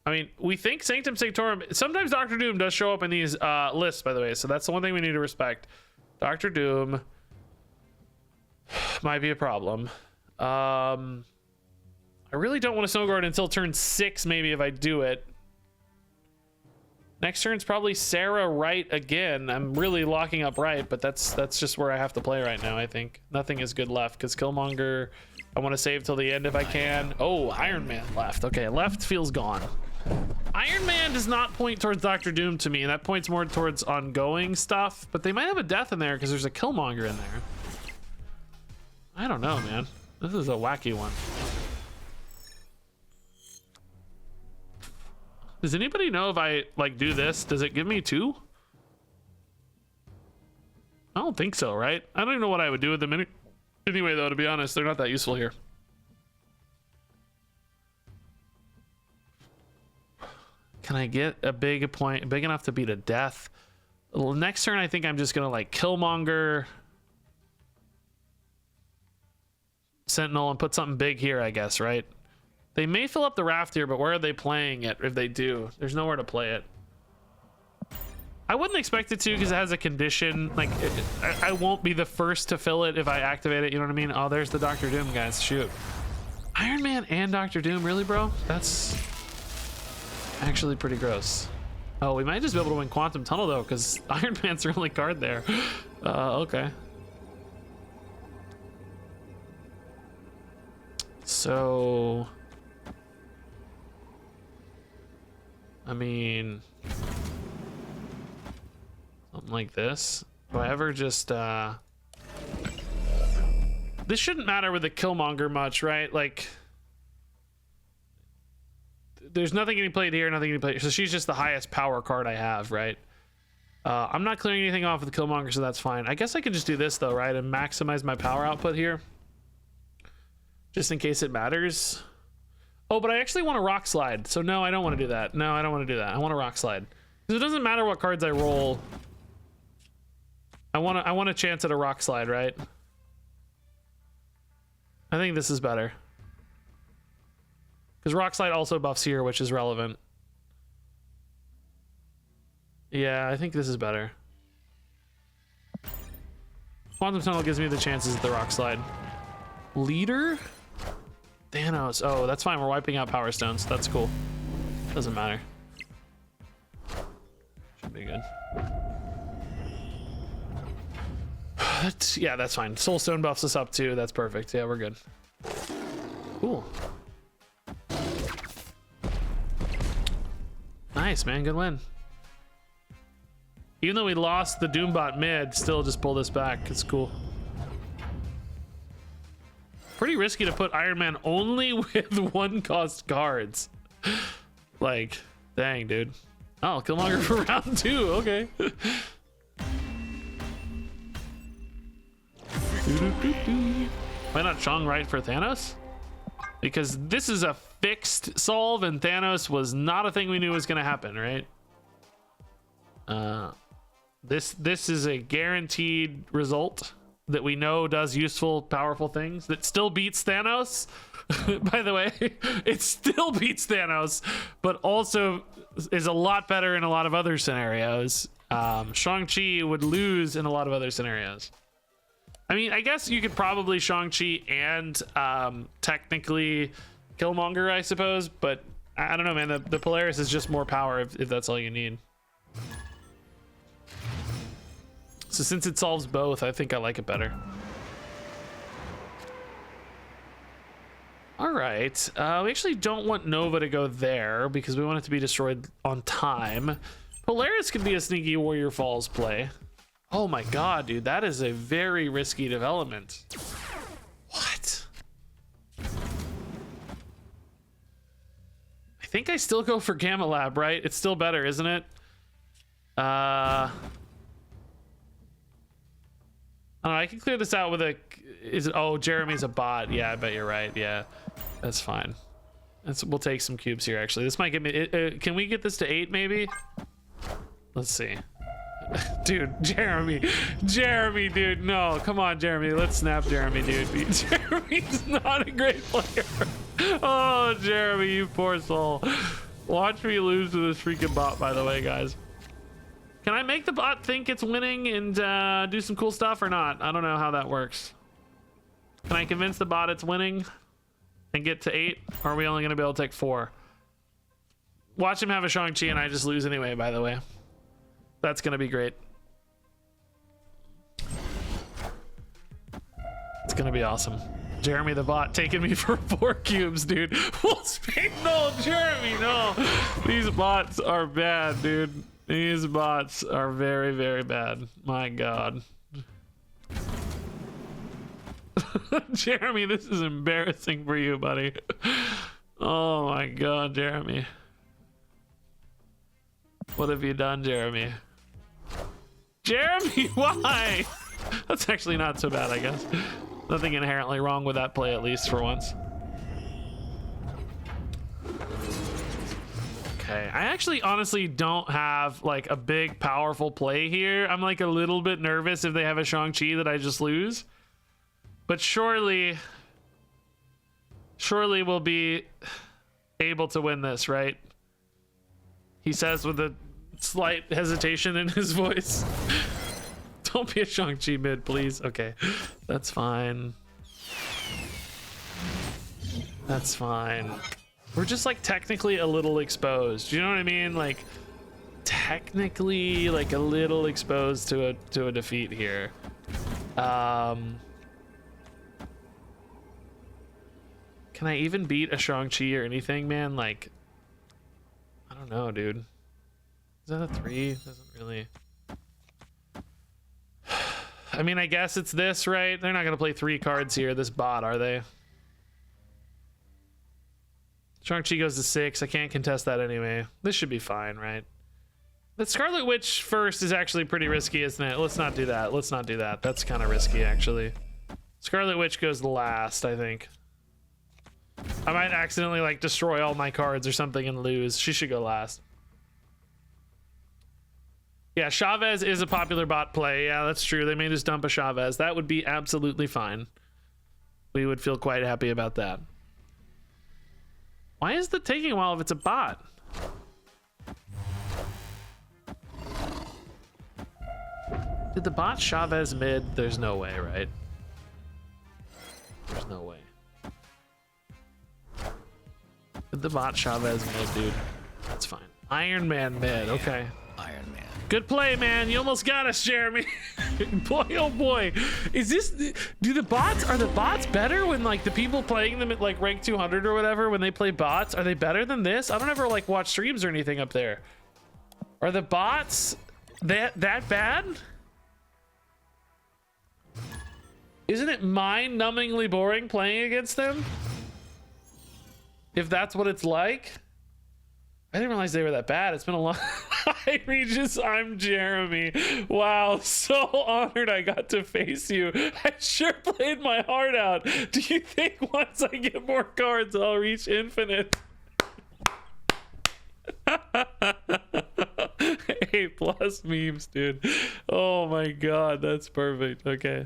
mean, we think Sanctum Sanctorum. Sometimes Doctor Doom does show up in these lists, by the way. So that's the one thing we need to respect. Doctor Doom might be a problem. I really don't want a Snowguard until turn 6, maybe, if I do it. Next turn's probably Sera right again. I'm really locking up right, but that's just where I have to play right now, I think. Nothing is good left, because Killmonger, I want to save till the end if I can. Oh, Iron Man left. Okay, left feels gone. Iron Man does not point towards Doctor Doom to me, and that points more towards ongoing stuff, but they might have a death in there because there's a Killmonger in there. I don't know, man. This is a wacky one. Does anybody know if I like do this, does it give me 2? I don't think so, right? I don't even know what I would do with them anyway, though, to be honest. They're not that useful here. Can I get a big enough to beat a death? Next turn, I think I'm just gonna like Killmonger, Sentinel, and put something big here, I guess, right? They may fill up the raft here, but where are they playing it if they do? There's nowhere to play it. I wouldn't expect it to because it has a condition. Like, I won't be the first to fill it if I activate it. You know what I mean? Oh, there's the Dr. Doom guys. Shoot. Iron Man and Dr. Doom, really, bro? That's actually pretty gross. Oh, we might just be able to win Quantum Tunnel though, because Iron Man's the only card there. Okay. So, I mean, something like this. Do I ever just, this shouldn't matter with the Killmonger much, right? Like, there's nothing getting played here, nothing getting played. So she's just the highest power card I have, right? I'm not clearing anything off with the Killmonger, so that's fine. I guess I could just do this though, right? And maximize my power output here. Just in case it matters. Oh, but I actually want a rock slide. So no, I don't want to do that. No, I don't want to do that. I want a rock slide. Because it doesn't matter what cards I roll. I want a chance at a rock slide, right? I think this is better. Because rock slide also buffs here, which is relevant. Yeah, I think this is better. Quantum Tunnel gives me the chances at the rock slide. Leader? Thanos. Oh, that's fine. We're wiping out Power Stones. That's cool. Doesn't matter. Should be good. Yeah, that's fine. Soul Stone buffs us up too. That's perfect. Yeah, we're good. Cool. Nice, man. Good win. Even though we lost the Doombot mid, still just pull this back. It's cool. Pretty risky to put Iron Man only with 1-cost cards. Like, dang, dude. Oh, Killmonger for round 2. Okay. Why not Chong right for Thanos? Because this is a fixed solve and Thanos was not a thing we knew was going to happen, right? This is a guaranteed result that we know does useful, powerful things that still beats Thanos. By the way, it still beats Thanos, but also is a lot better in a lot of other scenarios. Shang-Chi would lose in a lot of other scenarios. I mean, I guess you could probably Shang-Chi and technically Killmonger, I suppose, but I don't know, man. The Polaris is just more power if that's all you need. So since it solves both, I think I like it better. All right. We actually don't want Nova to go there because we want it to be destroyed on time. Polaris could be a sneaky Warrior Falls play. Oh my god, dude. That is a very risky development. What? I think I still go for Gamma Lab, right? It's still better, isn't it? I don't know, I can clear this out with a... Is it? Oh, Jeremy's a bot. Yeah, I bet you're right. Yeah, that's fine. We'll take some cubes here, actually. This might get me... can we get this to 8, maybe? Let's see. Dude, Jeremy, dude, no, come on, Jeremy, let's snap Jeremy, dude. Jeremy's not a great player. Oh, Jeremy, you poor soul. Watch me lose to this freaking bot, by the way, guys. Can I make the bot think it's winning and do some cool stuff or not? I don't know how that works. Can I convince the bot it's winning and get to 8? Or are we only gonna be able to take 4? Watch him have a Shang-Chi and I just lose anyway, by the way. That's gonna be great. It's gonna be awesome. Jeremy the bot taking me for 4 cubes, dude. Full speed, no, Jeremy, no. These bots are bad, dude. These bots are very, very bad. My god. Jeremy, this is embarrassing for you, buddy. Oh my god, Jeremy. What have you done, Jeremy? Jeremy, why? That's actually not so bad, I guess. Nothing inherently wrong with that play, at least for once. Okay, I actually honestly don't have like a big powerful play here. I'm like a little bit nervous if they have a Shang-Chi that I just lose. But surely we'll be able to win this, right? He says with the slight hesitation in his voice. Don't be a Shang-Chi mid, please. Okay, that's fine. That's fine. We're just like technically a little exposed. You know what I mean? Like technically like a little exposed to a defeat here. Can I even beat a Shang-Chi or anything, man? Like, I don't know, dude. Is that a 3? Doesn't really. I mean, I guess it's this, right? They're not gonna play 3 cards here, this bot, are they? Shang-Chi goes to 6. I can't contest that anyway. This should be fine, right? The Scarlet Witch first is actually pretty risky, isn't it? Let's not do that. Let's not do that. That's kind of risky, actually. Scarlet Witch goes last, I think. I might accidentally like destroy all my cards or something and lose. She should go last. Yeah, Chavez is a popular bot play. Yeah, that's true. They may just dump a Chavez. That would be absolutely fine. We would feel quite happy about that. Why is it taking a while if it's a bot? Did the bot Chavez mid? There's no way, right? There's no way. Did the bot Chavez mid, dude? That's fine. Iron Man mid, okay. Iron Man. Good play, man. You almost got us, Jeremy. Boy, oh boy. Is this, are the bots better when like the people playing them at like rank 200 or whatever, when they play bots, are they better than this? I don't ever like watch streams or anything up there. Are the bots that bad? Isn't it mind-numbingly boring playing against them? If that's what it's like? I didn't realize they were that bad. It's been a long... Hi, Regis. I'm Jeremy. Wow, so honored I got to face you. I sure played my heart out. Do you think once I get more cards, I'll reach infinite? A+ memes, dude. Oh my god, that's perfect. Okay.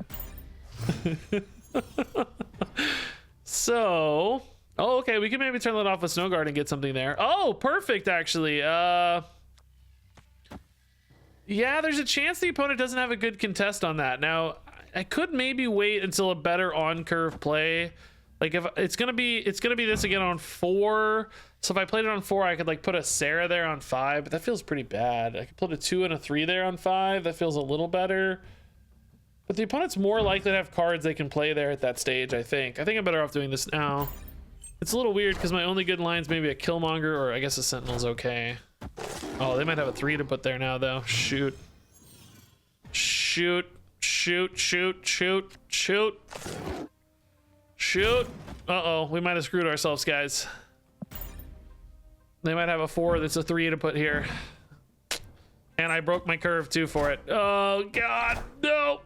So... Oh, okay, we can maybe turn that off with Snowguard and get something there. Oh, perfect, actually. Yeah, there's a chance the opponent doesn't have a good contest on that. Now, I could maybe wait until a better on-curve play. Like, if it's gonna be this again on 4. So if I played it on 4, I could like put a Sera there on 5, but that feels pretty bad. I could put a 2 and a 3 there on 5. That feels a little better. But the opponent's more likely to have cards they can play there at that stage, I think. I think I'm better off doing this now. It's a little weird because my only good line's maybe a Killmonger, or I guess a Sentinel's okay. Oh, they might have a 3 to put there now, though. Shoot. Shoot. Shoot, shoot, shoot, shoot. Shoot. Uh-oh, we might have screwed ourselves, guys. They might have a 4 that's a 3 to put here. And I broke my curve, too, for it. Oh, God, no.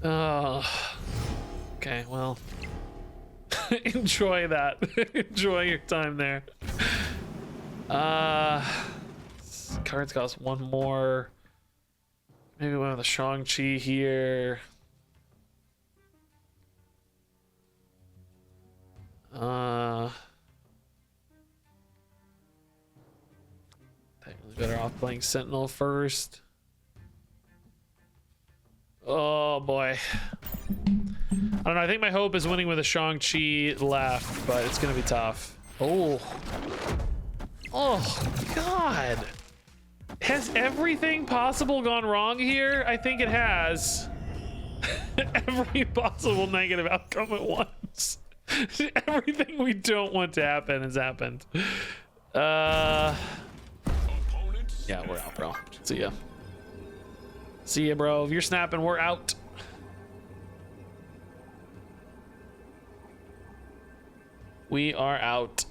Oh. Okay, well, enjoy that. Enjoy your time there. Cards cost 1 more. Maybe one of the Shang-Chi here. Technically better off playing Sentinel first. Oh boy. I don't know, I think my hope is winning with a Shang-Chi left, but it's gonna be tough. Oh. Oh, God. Has everything possible gone wrong here? I think it has. Every possible negative outcome at once. Everything we don't want to happen has happened. Yeah, we're out, bro. See ya. See ya, bro. If you're snapping, we're out. We are out.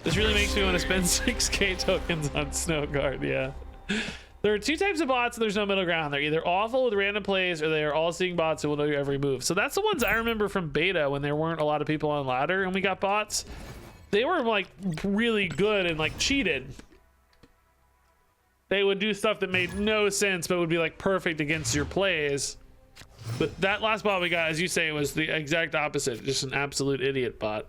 This really makes me want to spend 6k tokens on Snowguard, yeah. There are 2 types of bots and there's no middle ground. They're either awful with random plays or they are all seeing bots who will know your every move. So that's the ones I remember from beta when there weren't a lot of people on ladder and we got bots. They were like really good and like cheated. They would do stuff that made no sense but would be like perfect against your plays. But that last bot we got, as you say, was the exact opposite. Just an absolute idiot bot.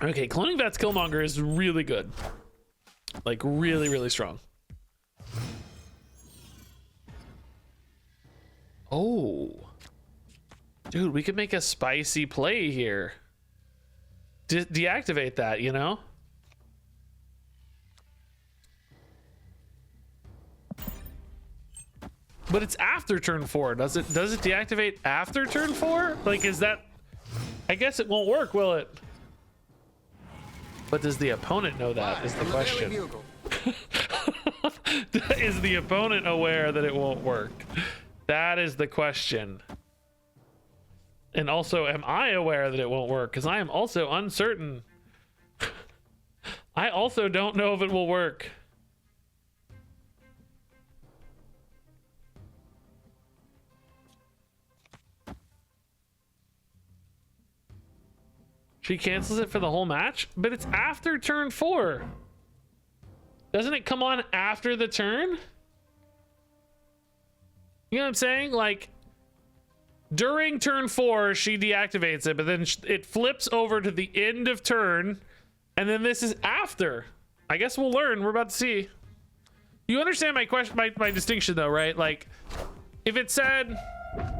Okay, cloning Vet's Killmonger is really good. Like, really, really strong. Oh. Dude, we could make a spicy play here. Deactivate that, you know? But it's after turn 4. Does it deactivate after turn 4? Like, is that... I guess it won't work, will it? But does the opponent know that, is the question. Is the opponent aware that it won't work? That is the question. And also, am I aware that it won't work? Because I am also uncertain. I also don't know if it will work. She cancels it for the whole match, but it's after turn 4. Doesn't it come on after the turn? You know what I'm saying? Like, during turn 4, she deactivates it, but then it flips over to the end of turn, and then this is after. I guess we'll learn. We're about to see. You understand my question, my distinction, though, right? Like, if it said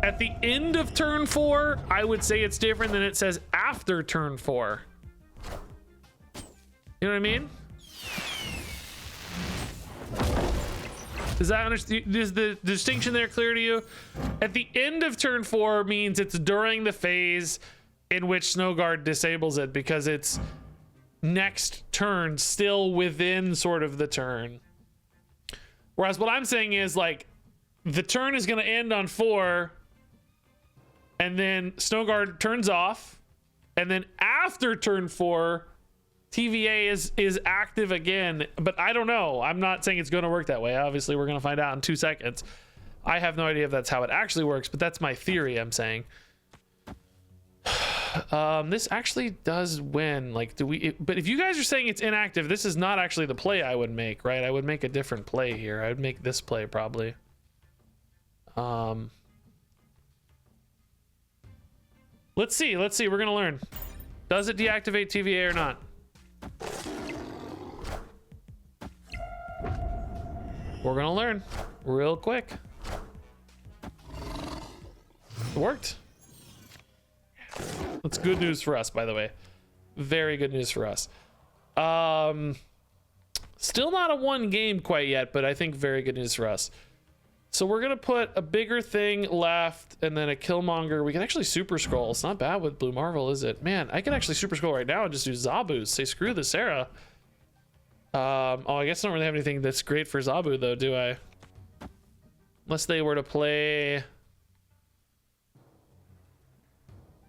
at the end of turn 4, I would say it's different than it says after turn 4. You know what I mean? Is the distinction there clear to you? At the end of turn 4 means it's during the phase in which Snowguard disables it, because it's next turn, still within sort of the turn. Whereas what I'm saying is, like, the turn is going to end on 4, and then Snowguard turns off, and then after turn 4, TVA is active again. But I don't know. I'm not saying it's going to work that way. Obviously, we're going to find out in 2 seconds. I have no idea if that's how it actually works, but that's my theory, I'm saying. This actually does win. Like, but if you guys are saying it's inactive, this is not actually the play I would make, right? I would make a different play here. I would make this play probably. Let's see. We're gonna learn. Does it deactivate TVA or not? We're gonna learn real quick. It worked. That's good news for us, by the way. Very good news for us. Still not a 1 game quite yet, but I think very good news for us. So we're gonna put a bigger thing left, and then a Killmonger. We can actually super scroll. It's not bad with Blue Marvel, is it? Man, I can actually super scroll right now and just do Zabu's. Say screw the Sera. Oh, I guess I don't really have anything that's great for Zabu though, do I? Unless they were to play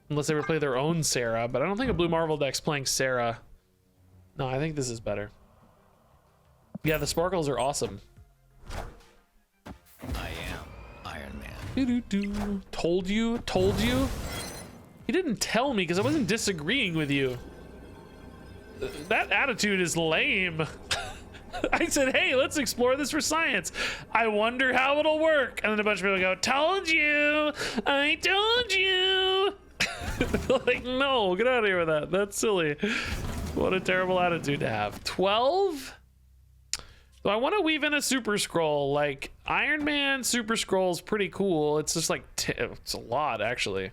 their own Sera, but I don't think a Blue Marvel deck's playing Sera. No, I think this is better. Yeah, the sparkles are awesome. I am Iron Man. Doo-doo-doo. Told you. You didn't tell me because I wasn't disagreeing with you. That attitude is lame. I said, hey, let's explore this for science. I wonder how it'll work. And then a bunch of people go, told you. I told you. Like, no, get out of here with that. That's silly. What a terrible attitude to have. 12? So I want to weave in a super scroll. Like, Iron Man super scroll is pretty cool. It's just like, it's a lot, actually.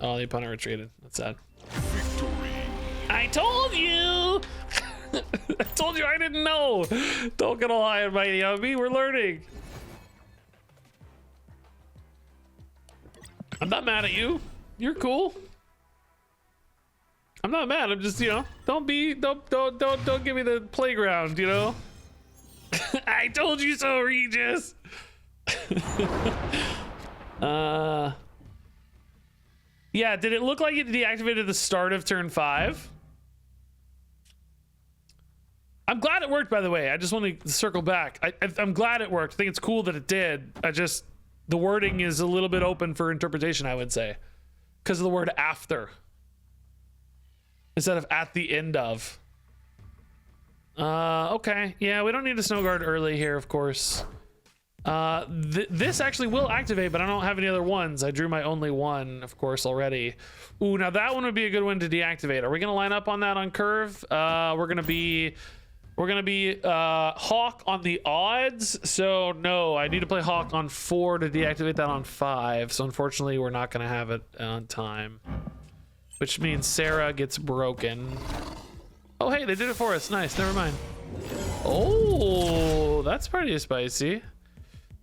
Oh, the opponent retreated. That's sad. Victory. I told you! I told you I didn't know. Don't get all high and mighty on me. We're learning. I'm not mad at you. You're cool. I'm not mad. I'm just, you know, don't give me the playground, you know? I told you so, Regis. Yeah, did it look like it deactivated the start of turn 5? I'm glad it worked, by the way. I just want to circle back. I'm glad it worked. I think it's cool that it did. The wording is a little bit open for interpretation, I would say, because of the word after instead of at the end of. Okay, yeah, we don't need a Snowguard early here, of course. This actually will activate, but I don't have any other ones. I drew my only one, of course, already. Ooh, now that one would be a good one to deactivate. Are we gonna line up on that on curve? We're gonna be Hawk on the odds. So no, I need to play Hawk on 4 to deactivate that on 5. So unfortunately, we're not gonna have it on time, which means Sera gets broken. Oh, hey, they did it for us. Nice. Never mind. Oh, that's pretty spicy.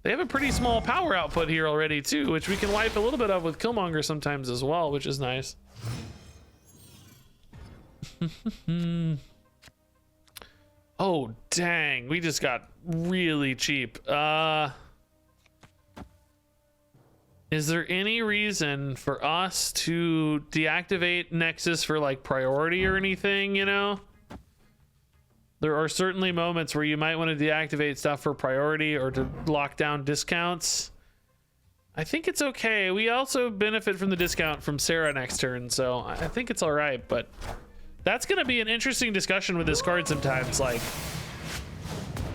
They have a pretty small power output here already too, which we can wipe a little bit of with Killmonger sometimes as well, which is nice. Oh, dang. We just got really cheap. Is there any reason for us to deactivate Nexus for like priority or anything, you know? There are certainly moments where you might want to deactivate stuff for priority or to lock down discounts. I think it's okay. We also benefit from the discount from Sera next turn, so I think it's all right, but that's going to be an interesting discussion with this card sometimes. Like,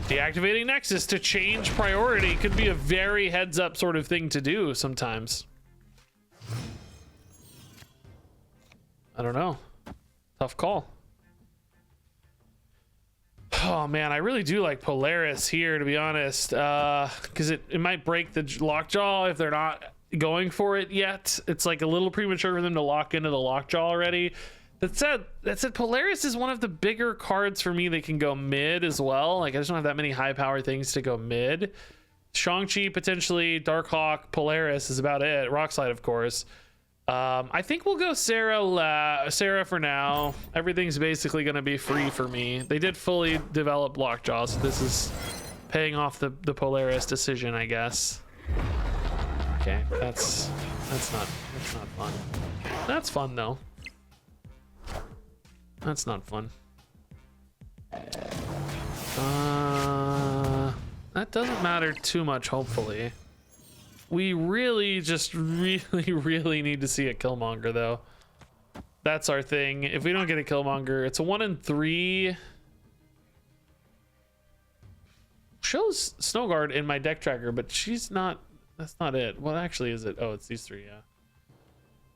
deactivating Nexus to change priority could be a very heads up sort of thing to do sometimes. I don't know. Tough call. Oh man, I really do like Polaris here, to be honest, because it might break the Lockjaw if they're not going for it yet. It's like a little premature for them to lock into the Lockjaw already. That said, Polaris is one of the bigger cards for me that can go mid as well. Like, I just don't have that many high power things to go mid. Shang-Chi potentially, Darkhawk, Polaris is about it. Rockslide, of course. I think we'll go Sera for now. Everything's basically going to be free for me. They did fully develop Lockjaw, so this is paying off the Polaris decision, I guess. Okay, that's not fun. That's fun though. That's not fun. That doesn't matter too much, hopefully. We really just really need to see a Killmonger though. That's our thing. If we don't get a Killmonger, it's a 1 in 3. Shows Snowguard in my deck tracker, but she's not, that's not it. What actually is it? Oh, it's these 3, yeah.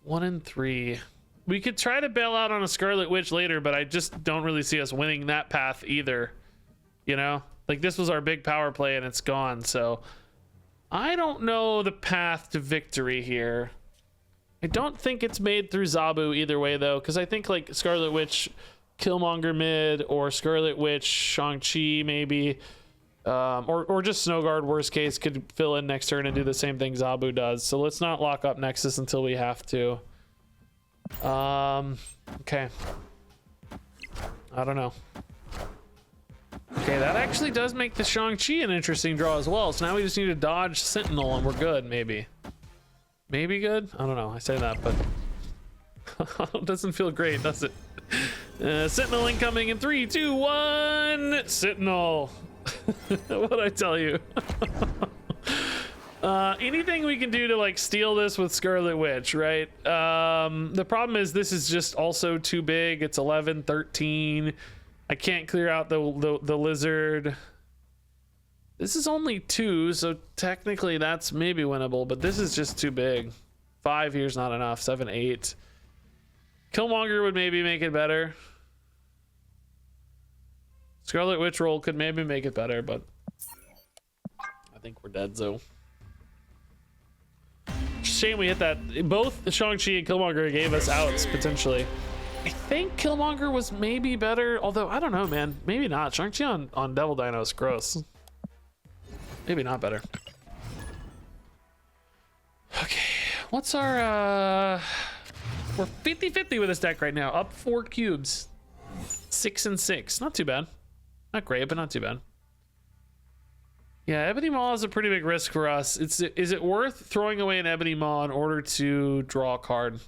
1 in 3. We could try to bail out on a Scarlet Witch later, but I just don't really see us winning that path either. You know? Like, this was our big power play and it's gone, so I don't know the path to victory here. I don't think it's made through Zabu either way though, because I think like Scarlet Witch, Killmonger mid, or Scarlet Witch, Shang-Chi maybe, or just Snowguard worst case could fill in next turn and do the same thing Zabu does. So let's not lock up Nexus until we have to. Okay. I don't know. Okay, that actually does make the Shang-Chi an interesting draw as well. So now we just need to dodge Sentinel and we're good, maybe. Maybe good? I don't know. I say that, but it doesn't feel great, does it? Sentinel incoming in 3, 2, 1. Sentinel. What'd I tell you? Anything we can do to like steal this with Scarlet Witch, right? The problem is this is just also too big. It's 11, 13. I can't clear out the lizard. This is only 2, so technically that's maybe winnable, but this is just too big. 5 here's not enough. 7, 8. Killmonger would maybe make it better. Scarlet Witch roll could maybe make it better, but I think we're dead, so. Shame we hit that. Both Shang-Chi and Killmonger gave us outs, potentially. I think Killmonger was maybe better, although I don't know, man. Maybe not. Shang-Chi on Devil Dino is gross. Maybe not better. Okay, what's our we're 50-50 with this deck right now. Up 4 cubes. 6 and 6. Not too bad. Not great, but not too bad. Yeah, Ebony Maw is a pretty big risk for us. Is it worth throwing away an Ebony Maw in order to draw a card?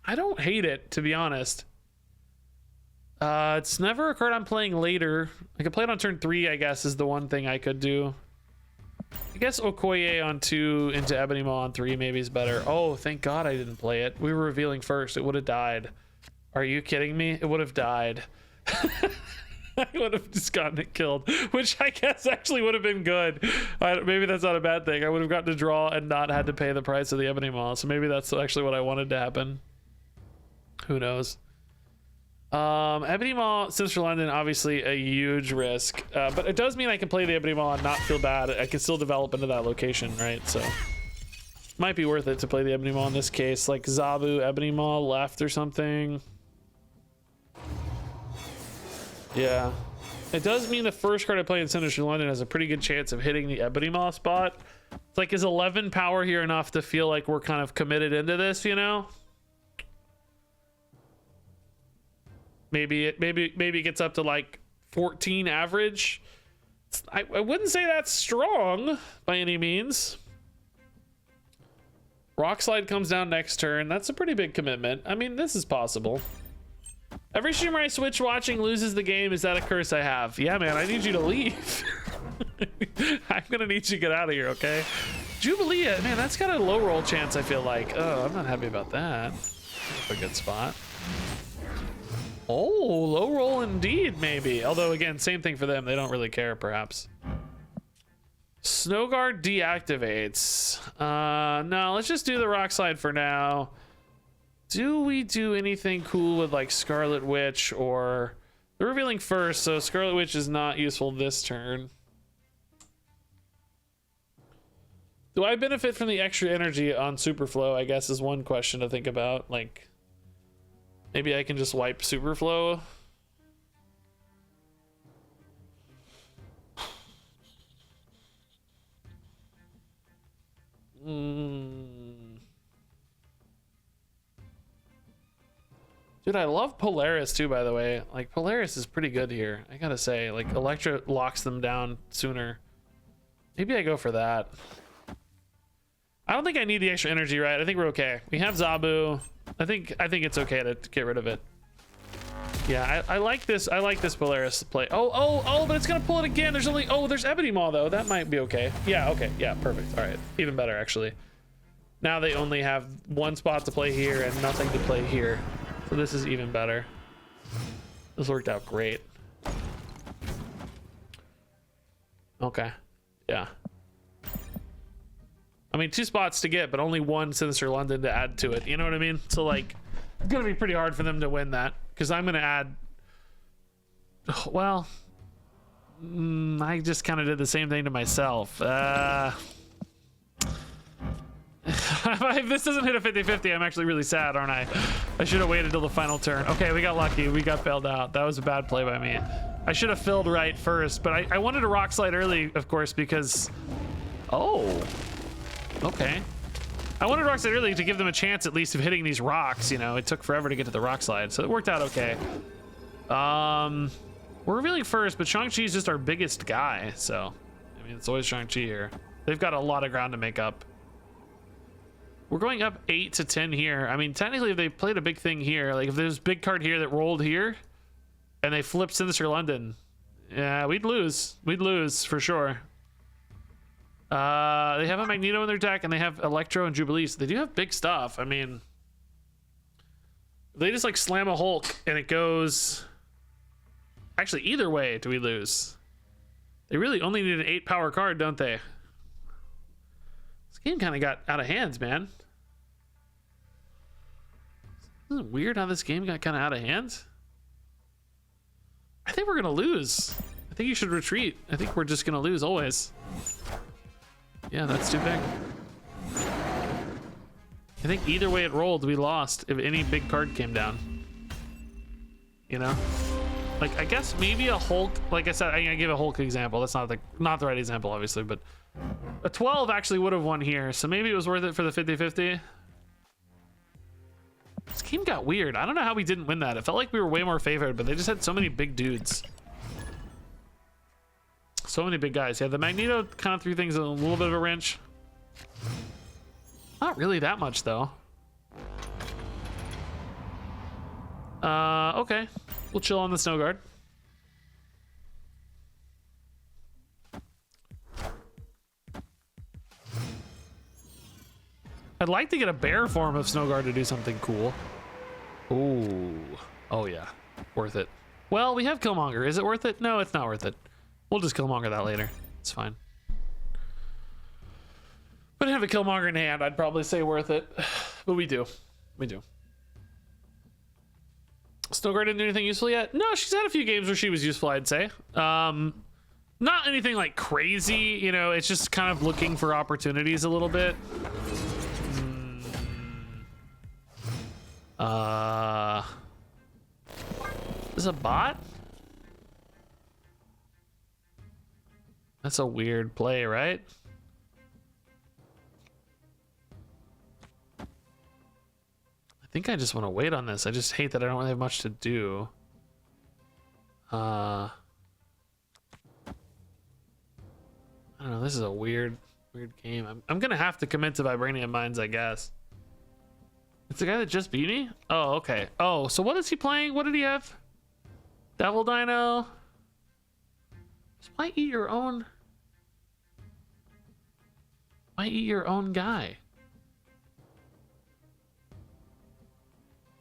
I don't hate it, to be honest. It's never a card I'm playing later. I could play it on turn 3, I guess, is the one thing I could do. I guess Okoye on 2 into Ebony Maw on 3 maybe is better. Oh, thank God I didn't play it. We were revealing first. It would have died. Are you kidding me? It would have died. I would have just gotten it killed, which I guess actually would have been good. Maybe that's not a bad thing. I would have gotten to draw and not had to pay the price of the Ebony Maw. So maybe that's actually what I wanted to happen. Who knows? Ebony Maw, Sinister London, obviously a huge risk. But it does mean I can play the Ebony Maw and not feel bad. I can still develop into that location, right? So might be worth it to play the Ebony Maw in this case. Like Zabu, Ebony Maw left or something. Yeah, it does mean the first card I play in Sinister London has a pretty good chance of hitting the Ebony Maw spot. It's like, is 11 power here enough to feel like we're kind of committed into this, you know? Maybe it gets up to like 14 average. I wouldn't say that's strong by any means. Rock Slide comes down next turn. That's a pretty big commitment. I mean, this is possible. Every streamer I switch watching loses the game. Is that a curse I have? Yeah, man, I need you to leave. I'm gonna need you to get out of here, okay? Jubilee, man, that's got a low roll chance, I feel like. Oh, I'm not happy about that. That's a good spot. Oh, low roll indeed, maybe. Although, again, same thing for them. They don't really care, perhaps. Snowguard deactivates. No, let's just do the Rock Slide for now. Do we do anything cool with like Scarlet Witch or the revealing first? So Scarlet Witch is not useful this turn. Do I benefit from the extra energy on Superflow? I guess is one question to think about. Like, maybe I can just wipe Superflow. Dude, I love Polaris too, by the way. Like, Polaris is pretty good here. I gotta say, like, Electra locks them down sooner. Maybe I go for that. I don't think I need the extra energy, right? I think we're okay. We have Zabu. I think it's okay to get rid of it. Yeah, I like this. I like this Polaris play. Oh, but it's gonna pull it again. There's only, there's Ebony Maw though. That might be okay. Yeah, okay. Yeah, perfect. All right, even better actually. Now they only have one spot to play here and nothing to play here. So this is even better. This worked out great. Okay. Yeah. I mean, 2 spots to get, but only 1 Sinister London to add to it. You know what I mean? So, like, it's going to be pretty hard for them to win that. Because I'm going to add... Well... I just kind of did the same thing to myself. If this doesn't hit a 50-50, I'm actually really sad, aren't I? I should have waited till the final turn. Okay, we got lucky. We got bailed out. That was a bad play by me. I should have filled right first, but I wanted to Rock Slide early, of course, because... Oh. Okay. I wanted to Rock Slide early to give them a chance at least of hitting these rocks, you know. It took forever to get to the Rock Slide, so it worked out okay. We're revealing first, but Shang-Chi's just our biggest guy, so... I mean, it's always Shang-Chi here. They've got a lot of ground to make up. We're going up 8 to 10 here. I mean, technically, if they played a big thing here, like if there's a big card here that rolled here, and they flipped Sinister London, yeah, we'd lose. We'd lose for sure. They have a Magneto in their deck, and they have Electro and Jubilee, so they do have big stuff. I mean, they just like slam a Hulk, and it goes. Actually, either way, do we lose? They really only need an 8 power card, don't they? This game kind of got out of hands, man. Isn't it weird how this game got kind of out of hands? I think we're gonna lose. I think you should retreat. I think we're just gonna lose always. Yeah, that's too big. I think either way it rolled, we lost if any big card came down. You know? Like, I guess maybe a Hulk, like I said, I'm gonna give a Hulk example. That's not the right example, obviously, but a 12 actually would have won here, so maybe it was worth it for the 50-50. This game got weird. I don't know how we didn't win that. It felt like we were way more favored, but they just had so many big dudes. So many big guys. Yeah, the Magneto kind of threw things in a little bit of a wrench. Not really that much, though. Okay. We'll chill on the Snowguard. I'd like to get a bear form of Snowguard to do something cool. Ooh. Oh, yeah. Worth it. Well, we have Killmonger. Is it worth it? No, it's not worth it. We'll just Killmonger that later. It's fine. But have a Killmonger in hand, I'd probably say worth it. But we do. We do. Snowguard didn't do anything useful yet? No, she's had a few games where she was useful, I'd say. Not anything like crazy, you know, it's just kind of looking for opportunities a little bit. Is a bot? That's a weird play, right? I think I just want to wait on this. I just hate that I don't really have much to do. I don't know. This is a weird game. I'm gonna have to commit to Vibranium Mines, I guess. It's the guy that just beat me? Oh, okay. Oh, so what is he playing? What did he have? Devil Dino. Just might eat your own. Might eat your own guy.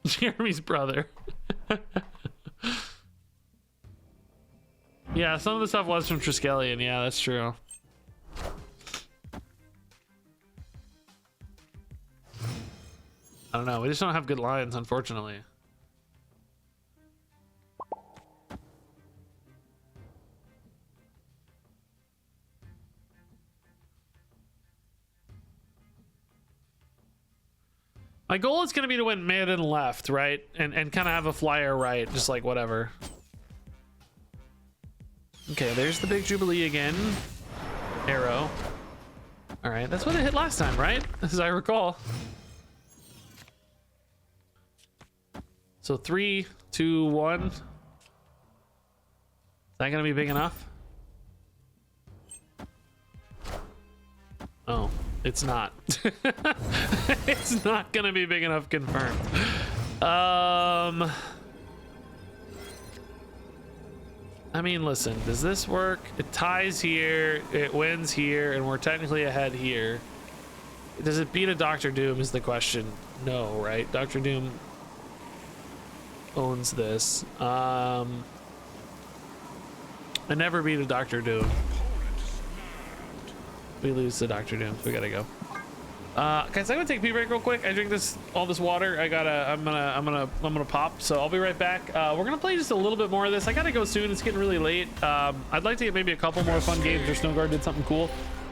Jeremy's brother. Yeah, some of the stuff was from Triskelion. Yeah, that's true. I don't know. We just don't have good lines, unfortunately. My goal is going to be to win mid and left, right? And kind of have a flyer right, just like whatever. Okay, there's the big Jubilee again. Arrow. All right, that's what it hit last time, right? As I recall. So 3, 2, 1. Is that gonna be big enough? Oh, it's not. It's not gonna be big enough, confirmed. I mean, listen, does this work? It ties here, it wins here, and we're technically ahead here. Does it beat a Doctor Doom is the question. No, right? Doctor Doom owns this. I never beat a Doctor Doom. We lose to Doctor Doom, so we gotta go. Guys, I'm gonna take a pee break real quick. I drink all this water. I'm gonna pop. So I'll be right back. We're gonna play just a little bit more of this. I gotta go soon. It's getting really late. I'd like to get maybe a couple more fun games where Snowguard did something cool,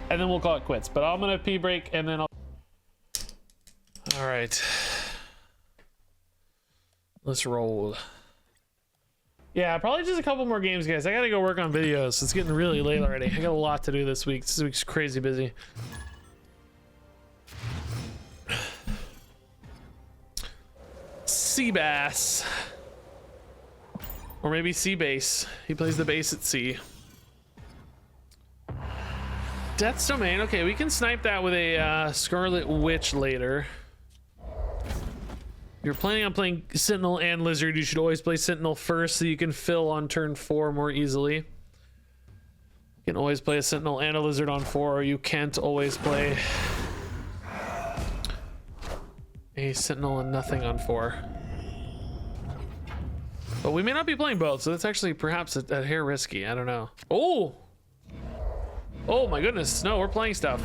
and then we'll call it quits. But I'm gonna pee break, and then I'll. All right. Let's roll. Yeah, probably just a couple more games, guys. I gotta go work on videos. It's getting really late already. I got a lot to do this week. This week's crazy busy. Sea Bass. Or maybe Sea Bass. He plays the bass at sea. Death's Domain. Okay, we can snipe that with a Scarlet Witch later. If you're planning on playing Sentinel and Lizard, you should always play Sentinel first so you can fill on turn 4 more easily. You can always play a Sentinel and a Lizard on 4, or you can't always play a Sentinel and nothing on 4. But we may not be playing both, so that's actually perhaps a hair risky. I don't know. Oh! Oh my goodness. No, we're playing stuff.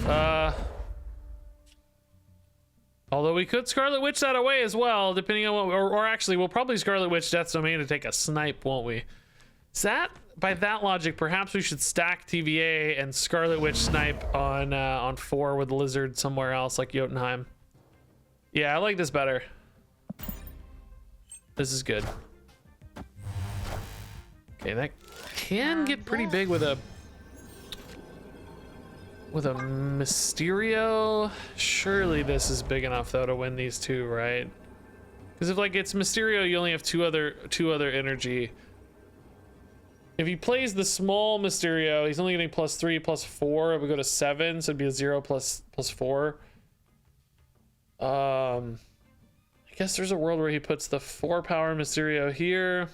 Although we could Scarlet Witch that away as well, depending on what, or actually we'll probably Scarlet Witch Death's Domain to take a snipe, won't we? Is that, by that logic, perhaps we should stack TVA and Scarlet Witch snipe on 4 with Lizard somewhere else, like Jotunheim. Yeah, I like this better. This is good. Okay, that can get pretty big with a Mysterio. Surely this is big enough though to win these two, right? Because if like it's Mysterio, you only have two other energy. If he plays the small Mysterio, he's only getting +3, +4. If we go to 7, so it'd be a 0 +4. I guess there's a world where he puts the 4 power Mysterio here.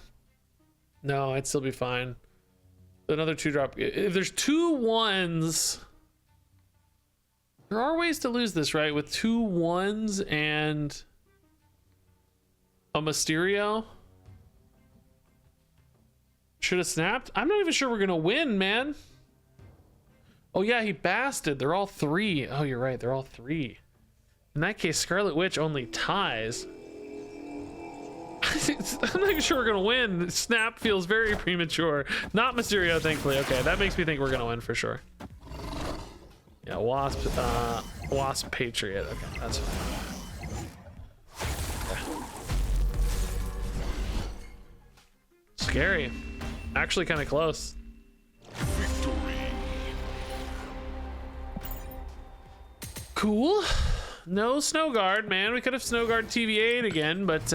No, I'd still be fine. Another 2-drop. If there's 2 1s, there are ways to lose this, right? With 2 1s and a Mysterio. Should have snapped. I'm not even sure we're gonna win, man. Oh yeah, he basted. They're all 3. Oh, you're right. They're all 3. In that case, Scarlet Witch only ties. I'm not even sure we're gonna win. Snap feels very premature. Not Mysterio, thankfully. Okay, that makes me think we're gonna win for sure. Yeah, Wasp Patriot. Okay, that's fine. Okay. Scary. Actually kind of close. Victory. Cool. No Snowguard, man. We could have Snowguard TVA'd again, but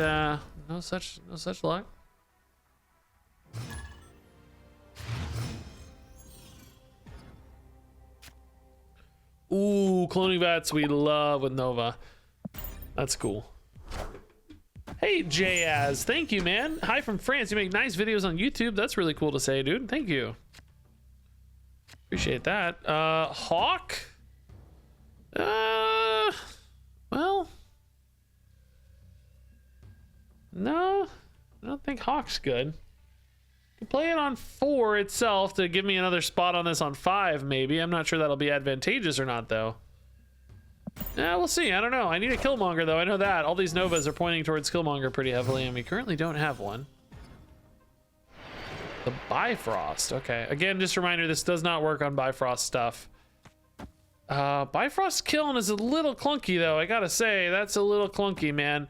no such luck. Ooh, cloning vets we love with Nova. That's cool. Hey Jazz, thank you, man. Hi from France. You make nice videos on YouTube. That's really cool to say, dude. Thank you. Appreciate that. Hawk. Well, no, I don't think Hawk's good. Can play it on 4 itself to give me another spot on this on 5, maybe. I'm not sure that'll be advantageous or not, though. Yeah, we'll see. I don't know. I need a Killmonger, though. I know that. All these Novas are pointing towards Killmonger pretty heavily, and we currently don't have one. The Bifrost. Okay. Again, just a reminder, this does not work on Bifrost stuff. Bifrost killing is a little clunky, though. I gotta say, that's a little clunky, man.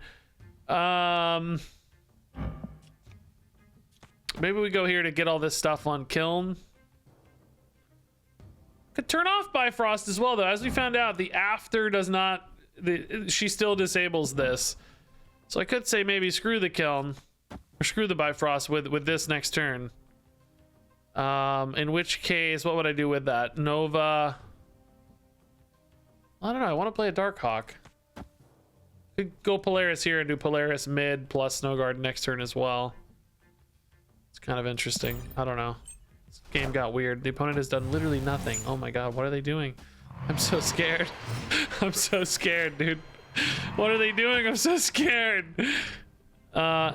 Maybe we go here to get all this stuff on Kiln. Could turn off Bifrost as well, though. As we found out, the after does not... she still disables this. So I could say maybe screw the Kiln. Or screw the Bifrost with this next turn. In which case, what would I do with that? Nova... I don't know. I want to play a Darkhawk. Could go Polaris here and do Polaris mid plus Snowguard next turn as well. It's kind of interesting. I don't know. This game got weird. The opponent has done literally nothing. Oh my god, what are they doing? I'm so scared. I'm so scared, dude. What are they doing? I'm so scared.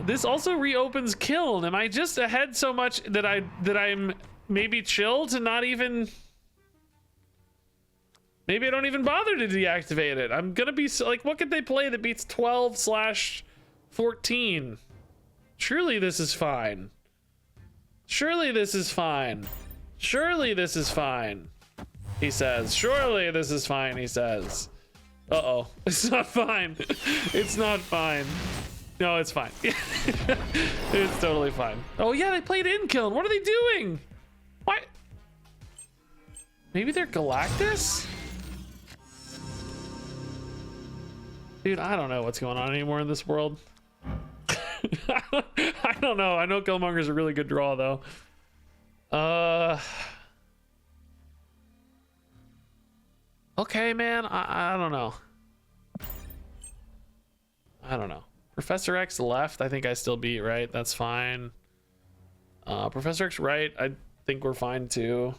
This also reopens Kiln. Am I just ahead so much that I'm maybe chill to not even... Maybe I don't even bother to deactivate it. I'm gonna be like, what could they play that beats 12/14? Surely this is fine. Surely this is fine. Surely this is fine. He says, surely this is fine, he says. Uh-oh, it's not fine. It's not fine. No, it's fine. It's totally fine. Oh yeah, they played in Kiln. What are they doing? Why? Maybe they're Galactus? Dude, I don't know what's going on anymore in this world. I don't know. I know Killmonger's a really good draw, though. Okay, man. I don't know. I don't know. Professor X left. I think I still beat, right? That's fine. Professor X right. I think we're fine, too.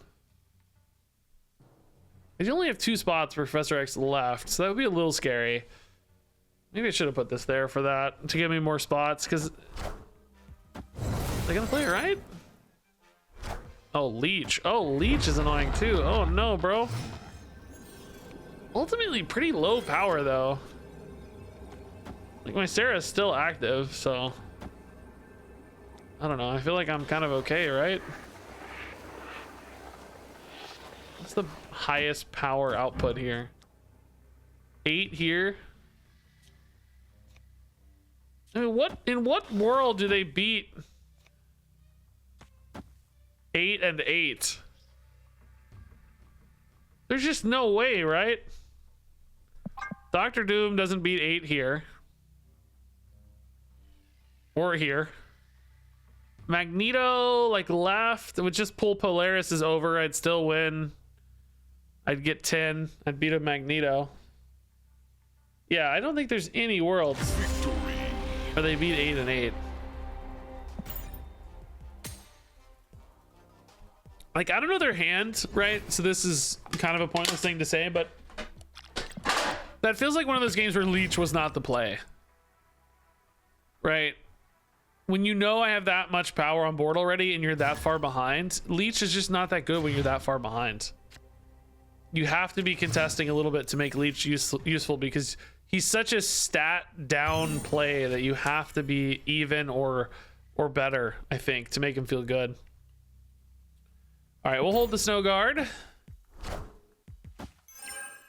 You only have 2 spots for Professor X left, so that would be a little scary. Maybe I should have put this there for that, to give me more spots, because... They're gonna play it, right? Oh, Leech. Oh, Leech is annoying, too. Oh, no, bro. Ultimately, pretty low power, though. Like, my Sera is still active, so... I don't know. I feel like I'm kind of okay, right? What's the highest power output here? 8 here? I mean, in what world do they beat 8 and 8? There's just no way, right? Doctor Doom doesn't beat 8 here. Or here. Magneto, like, left. It would just pull Polaris is over. I'd still win. I'd get 10. I'd beat a Magneto. Yeah, I don't think there's any worlds where they beat 8 and 8. Like, I don't know their hand, right? So this is kind of a pointless thing to say, but that feels like one of those games where Leech was not the play. Right? when you know I have that much power on board already and you're that far behind, Leech is just not that good when you're that far behind. You have to be contesting a little bit to make Leech useful because he's such a stat down play that you have to be even or better, I think, to make him feel good. All right, we'll hold the Snowguard.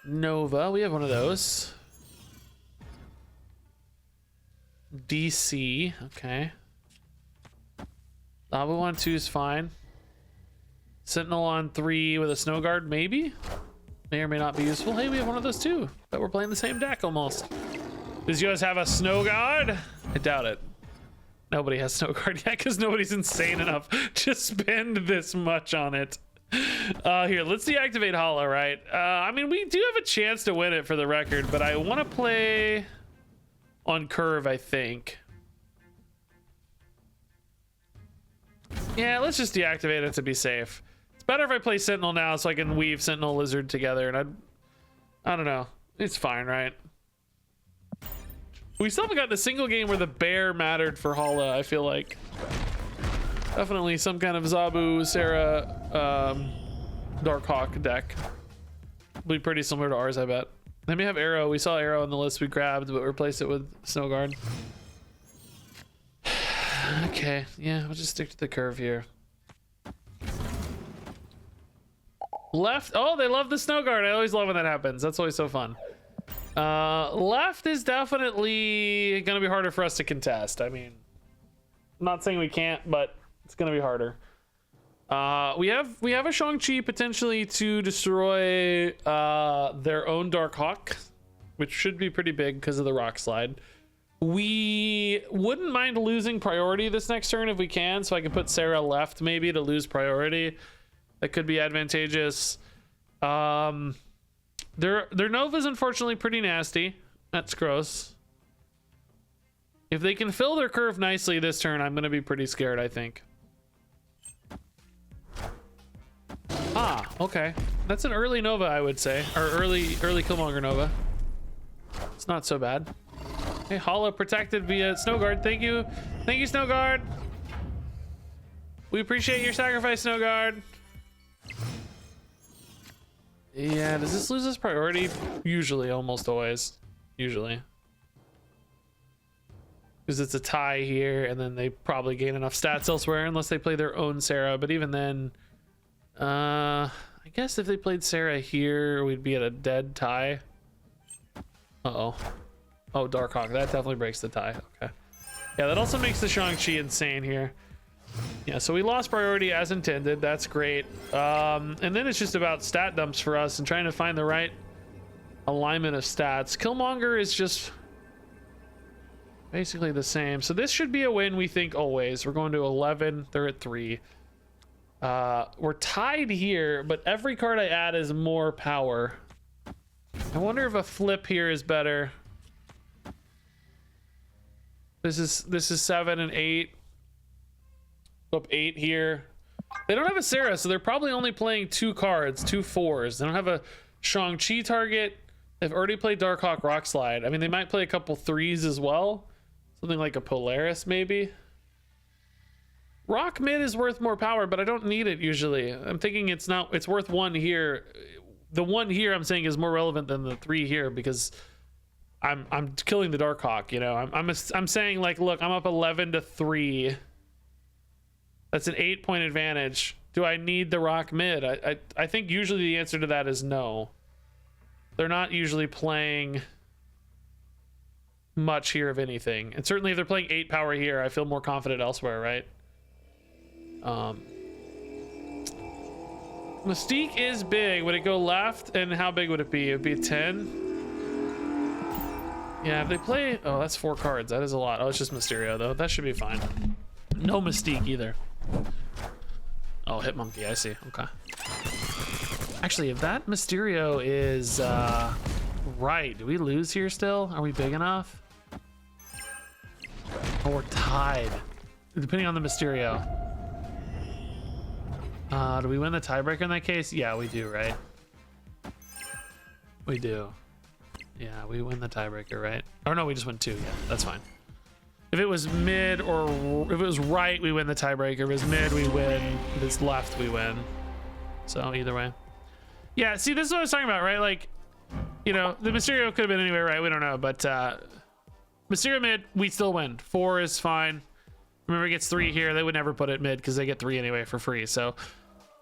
Nova, we have one of those. DC, okay. Lava 1-2 is fine. Sentinel on 3 with a Snowguard, maybe? May or may not be useful. Hey, we have one of those too. But we're playing the same deck almost. Does yours have a Snowguard? I doubt it. Nobody has Snowguard yet because nobody's insane enough to spend this much on it. Here, let's deactivate Hala, right? I mean, we do have a chance to win it for the record, but I want to play on curve, I think. Yeah, let's just deactivate it to be safe. It's better if I play Sentinel now so I can weave Sentinel Lizard together, and I don't know. It's fine, right? We still haven't gotten a single game where the bear mattered for Hala, I feel like. Definitely some kind of Zabu, Sera, Darkhawk deck. Will be pretty similar to ours, I bet. Then we have Arrow. We saw Arrow on the list we grabbed, but replaced it with Snowguard. Okay, yeah, we'll just stick to the curve here. Left. Oh, they love the Snowguard. I always love when that happens. That's always so fun. Left is definitely gonna be harder for us to contest. I mean, I'm not saying we can't, but it's gonna be harder. We have a Shang-Chi potentially to destroy their own Darkhawk, which should be pretty big because of the rock slide. We wouldn't mind losing priority this next turn if we can, so I can put Sera left maybe to lose priority. That could be advantageous. Their Nova's unfortunately pretty nasty. That's gross. If they can fill their curve nicely this turn, I'm going to be pretty scared, I think. Ah, okay. That's an early Nova, I would say. Or early Killmonger Nova. It's not so bad. Hey, Hala protected via Snowguard. Thank you. Thank you, Snowguard. We appreciate your sacrifice, Snowguard. Yeah, does this lose us priority? Usually, almost always. Usually. Because it's a tie here, and then they probably gain enough stats elsewhere unless they play their own Sera. But even then, I guess if they played Sera here, we'd be at a dead tie. Uh-oh. Oh, Darkhawk. That definitely breaks the tie. Okay. Yeah, that also makes the Shang-Chi insane here. Yeah, so we lost priority as intended. That's great. And then it's just about stat dumps for us and trying to find the right alignment of stats. Killmonger is just basically the same. So this should be a win, we think, always. We're going to 11. They're at 3. We're tied here, but every card I add is more power. I wonder if a flip here is better. This is 7 and 8. Up 8 here. They don't have a Sera, so they're probably only playing 2 cards, 2 4s. They don't have a Shang-Chi target. They've already played Darkhawk Rock Slide. I mean, they might play a couple 3s as well. Something like a Polaris, maybe. Rock mid is worth more power, but I don't need it usually. I'm thinking it's worth 1 here. The 1 here I'm saying is more relevant than the 3 here because I'm killing the Darkhawk, you know. I'm saying, like, look, I'm up 11 to 3. That's an 8-point advantage. Do I need the rock mid? I think usually the answer to that is no. They're not usually playing much here of anything. And certainly if they're playing 8 power here, I feel more confident elsewhere, right? Mystique is big. Would it go left? And how big would it be? It would be a 10. Yeah, if they play... Oh, that's 4 cards. That is a lot. Oh, it's just Mysterio, though. That should be fine. No Mystique either. Oh, Hit Monkey. I see. Okay. Actually, if that Mysterio is right, do we lose here still? Are we big enough? Oh, we're tied. Depending on the Mysterio. Do we win the tiebreaker in that case? Yeah, we do, right? We do. Yeah, we win the tiebreaker, right? Or no, we just win 2. Yeah, that's fine. If it was mid or if it was right, we win the tiebreaker. If it was mid, we win. If it's left, we win. So either way. Yeah, see, this is what I was talking about, right? Like, you know, the Mysterio could have been anywhere, right? We don't know, but Mysterio mid, we still win. 4 is fine. Remember, it gets 3 here. They would never put it mid because they get 3 anyway for free. So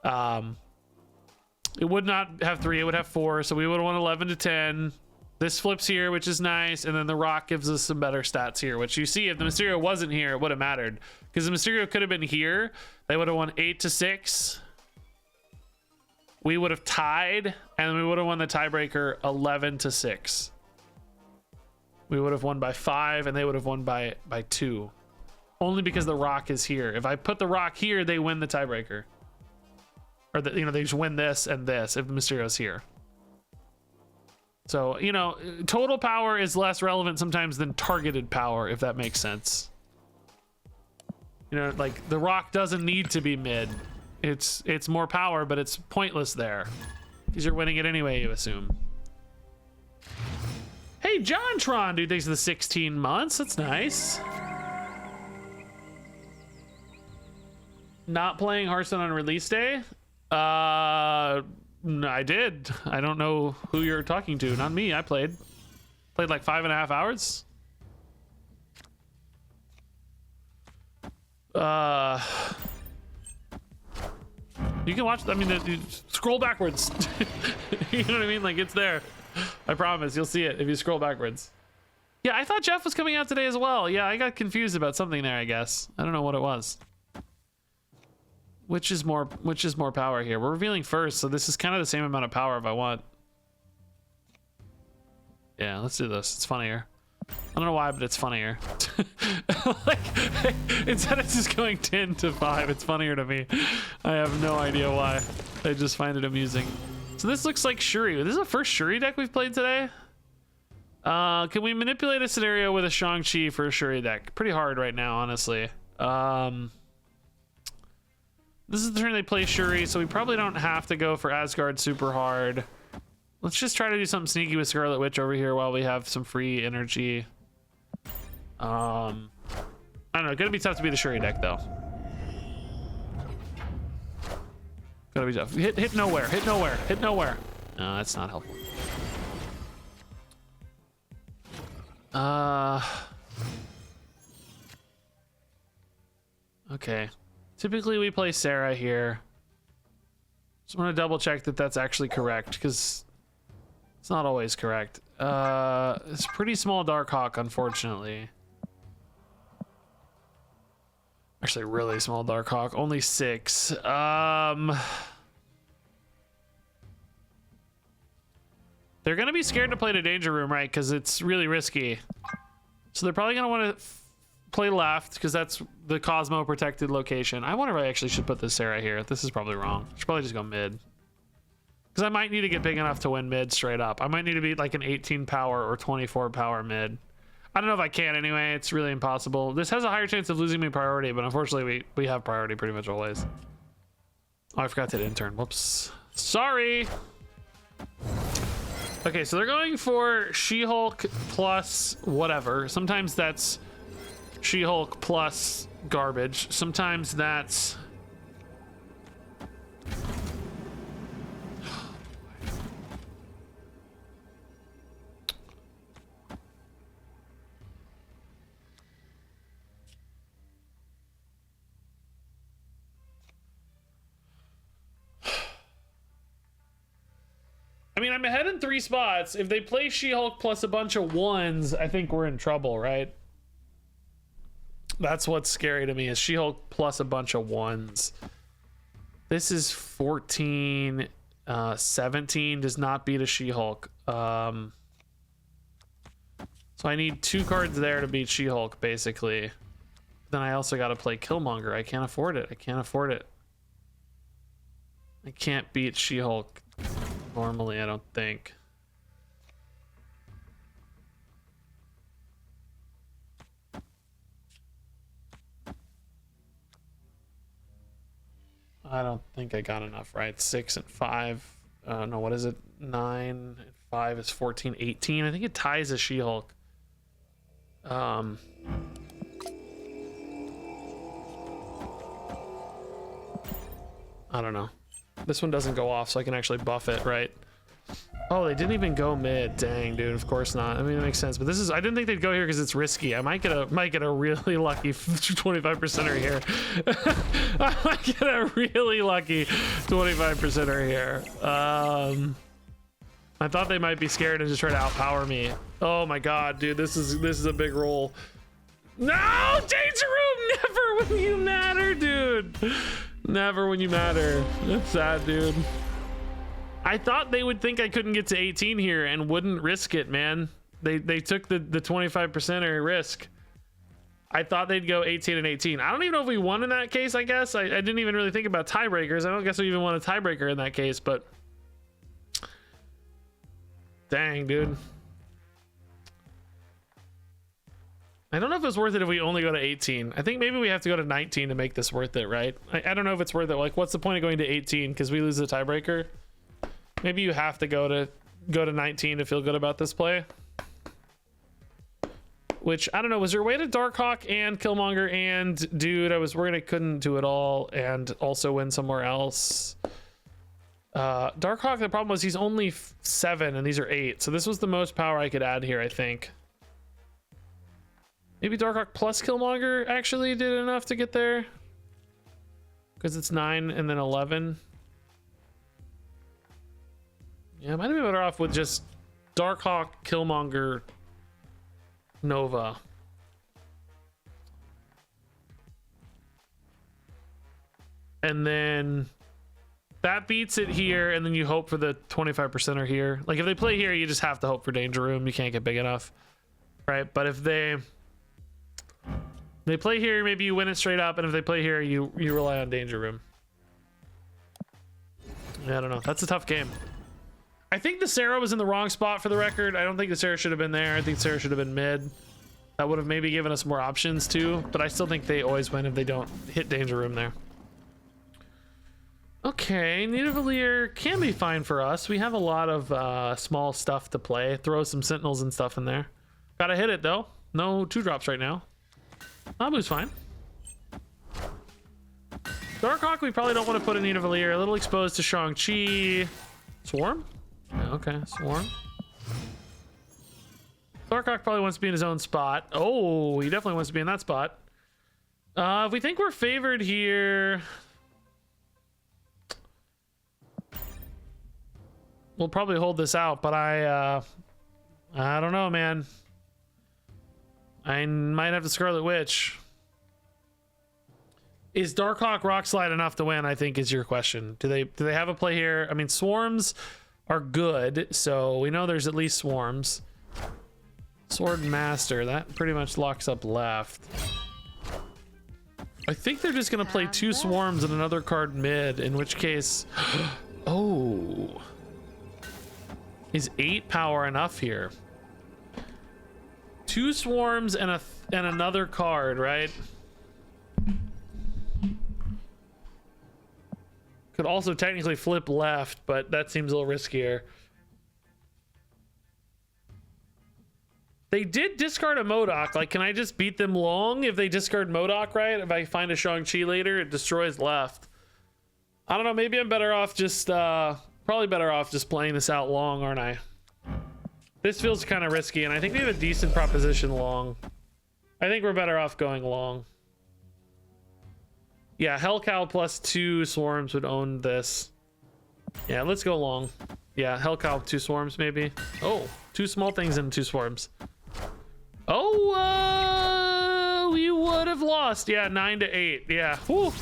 it would not have 3. It would have 4. So we would have won 11 to 10. This flips here, which is nice. And then the Rock gives us some better stats here, which you see if the Mysterio wasn't here, it would have mattered. Because the Mysterio could have been here. They would have won 8 to 6. We would have tied, and we would have won the tiebreaker 11 to 6. We would have won by 5, and they would have won by 2. Only because the Rock is here. If I put the Rock here, they win the tiebreaker. Or, you know, they just win this and this if the Mysterio's here. So, you know, total power is less relevant sometimes than targeted power, if that makes sense. You know, like, the Rock doesn't need to be mid. It's more power, but it's pointless there. Because you're winning it anyway, you assume. Hey, JohnTron, dude, thanks for the 16 months. That's nice. Not playing Hearthstone on release day? No, I did. I don't know who you're talking to. Not me. I played like 5.5 hours. You can watch. I mean, scroll backwards. You know what I mean? Like, it's there. I promise. You'll see it if you scroll backwards. Yeah, I thought Jeff was coming out today as well. Yeah, I got confused about something there, I guess. I don't know what it was. Which is more power here? We're revealing first, so this is kind of the same amount of power if I want. Yeah, let's do this. It's funnier. I don't know why, but it's funnier. Like, instead of just going 10 to 5, it's funnier to me. I have no idea why. I just find it amusing. So this looks like Shuri. This is the first Shuri deck we've played today. Can we manipulate a scenario with a Shang-Chi for a Shuri deck? Pretty hard right now, honestly. This is the turn they play Shuri, so we probably don't have to go for Asgard super hard. Let's just try to do something sneaky with Scarlet Witch over here while we have some free energy. I don't know. Gonna be tough to be the Shuri deck, though. Gonna be tough. Hit nowhere. Hit nowhere. Hit nowhere. No, that's not helpful. Okay. Typically we play Sera here. Just want to double check that that's actually correct, because it's not always correct. It's pretty small Darkhawk, unfortunately. Actually, really small Darkhawk. Only 6. They're gonna be scared to play to Danger Room, right? Because it's really risky. So they're probably gonna want to play left, because that's the Cosmo protected location. I wonder if I actually should put this Sera here. This is probably wrong. I should probably just go mid. Because I might need to get big enough to win mid straight up. I might need to be like an 18 power or 24 power mid. I don't know if I can anyway. It's really impossible. This has a higher chance of losing me priority, but unfortunately we have priority pretty much always. Oh, I forgot to hit intern. Whoops. Sorry. Okay, so they're going for She-Hulk plus whatever. Sometimes that's She-Hulk plus garbage. Sometimes that's... I mean, I'm ahead in 3 spots. If they play She-Hulk plus a bunch of 1s, I think we're in trouble, right? That's what's scary to me, is She-Hulk plus a bunch of 1s. This is 14. 17 does not beat a She-Hulk. So I need 2 cards there to beat She-Hulk, basically. Then I also got to play Killmonger. I can't afford it. I can't afford it. I can't beat She-Hulk normally, I don't think. I don't think I got enough, right? 6 and 5. No, what is it? 9 and 5 is 14, 18. I think it ties a She-Hulk. I don't know. This one doesn't go off, so I can actually buff it, right? Oh, they didn't even go mid. Dang, dude. Of course not. I mean, it makes sense. But this is, I didn't think they'd go here because it's risky. I might get a really lucky 25%er here. I might get a really lucky 25%er here. I thought they might be scared and just try to outpower me. Oh my god, dude. This is a big roll. No! Danger room! Never when you matter, dude. Never when you matter. That's sad, dude. I thought they would think I couldn't get to 18 here and wouldn't risk it, man. They took the 25%er risk. I thought they'd go 18 and 18. I don't even know if we won in that case, I guess. I didn't even really think about tiebreakers. I don't guess we even won a tiebreaker in that case, but... Dang, dude. I don't know if it's worth it if we only go to 18. I think maybe we have to go to 19 to make this worth it, right? I don't know if it's worth it. Like, what's the point of going to 18 because we lose the tiebreaker? Maybe you have to go to 19 to feel good about this play. Which, I don't know, was there a way to Darkhawk and Killmonger and dude, I was worried I couldn't do it all and also win somewhere else. Darkhawk, the problem was he's only 7 and these are 8. So this was the most power I could add here, I think. Maybe Darkhawk plus Killmonger actually did enough to get there. Because it's 9 and then 11. Yeah, I might have been better off with just Darkhawk, Killmonger, Nova. And then that beats it here, and then you hope for the 25%er here. Like, if they play here, you just have to hope for Danger Room. You can't get big enough, right? But if they play here, maybe you win it straight up, and if they play here, you rely on Danger Room. Yeah, I don't know. That's a tough game. I think the Sera was in the wrong spot for the record. I don't think the Sera should have been there. I think Sera should have been mid. That would have maybe given us more options too, but I still think they always win if they don't hit Danger Room there. Okay, Nidavellir can be fine for us. We have a lot of small stuff to play. Throw some Sentinels and stuff in there. Gotta hit it though. No 2-drops right now. Nabu's fine. Darkhawk, we probably don't want to put in Nidavellir. A little exposed to Shang-Chi. Swarm? Yeah, okay, Swarm. Darkhawk probably wants to be in his own spot. Oh, he definitely wants to be in that spot. If we think we're favored here, we'll probably hold this out, but I don't know, man. I might have to Scarlet Witch. Is Darkhawk Rock Slide enough to win, I think, is your question. Do they have a play here? I mean, Swarms are good, so we know there's at least Swarms. Sword Master, that pretty much locks up left. I think they're just gonna play 2 Swarms and another card mid, in which case... Oh. Is 8 power enough here? 2 Swarms and another card, right? Could also technically flip left, but that seems a little riskier. They did discard a MODOK. Like, can I just beat them long if they discard MODOK, right? If I find a Shang-Chi later, it destroys left. I don't know. Maybe I'm better off just, probably better off just playing this out long, aren't I? This feels kind of risky, and I think we have a decent proposition long. I think we're better off going long. Yeah, Hellcow plus 2 Swarms would own this. Yeah, let's go long. Yeah, Hellcow 2 Swarms maybe. Oh, 2 small things and 2 Swarms. Oh, we would have lost. Yeah, 9 to 8. Yeah. Whew.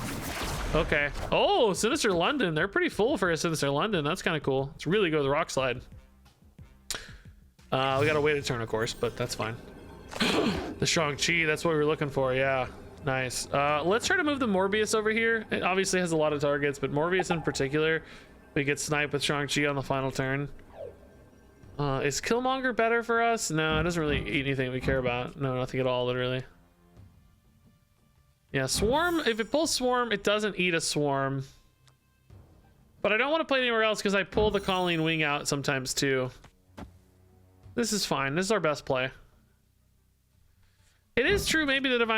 Okay. Oh, Sinister London. They're pretty full for a Sinister London. That's kind of cool. Let's really go the Rock Slide. We gotta wait a turn, of course, but that's fine. The Shang-Chi, that's what we were looking for. Yeah. Nice. Let's try to move the Morbius over here. It obviously has a lot of targets, but Morbius in particular, we get sniped with Shang-Chi on the final turn. Is Killmonger better for us? No, it doesn't really eat anything we care about. No, nothing at all, literally. Yeah, Swarm, if it pulls Swarm, it doesn't eat a Swarm. But I don't want to play anywhere else because I pull the Colleen Wing out sometimes too. This is fine. This is our best play. It is true maybe that if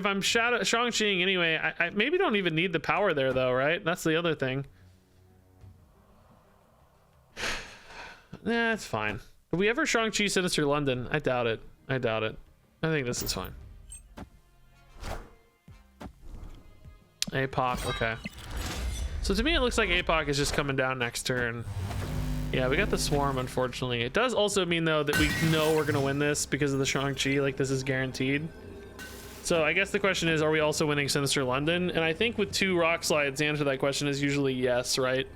I'm Shang-Chiing anyway, I maybe don't even need the power there though, right? That's the other thing. Nah, it's fine. Did we ever Shang-Chi Sinister London? I doubt it. I doubt it. I think this is fine. APOC, okay. So to me it looks like APOC is just coming down next turn. Yeah, we got the swarm, unfortunately. It does also mean though that we know we're gonna win this because of the Shang-Chi, like this is guaranteed. So I guess the question is, are we also winning Sinister London? And I think with 2 rock slides, the answer to that question is usually yes, right?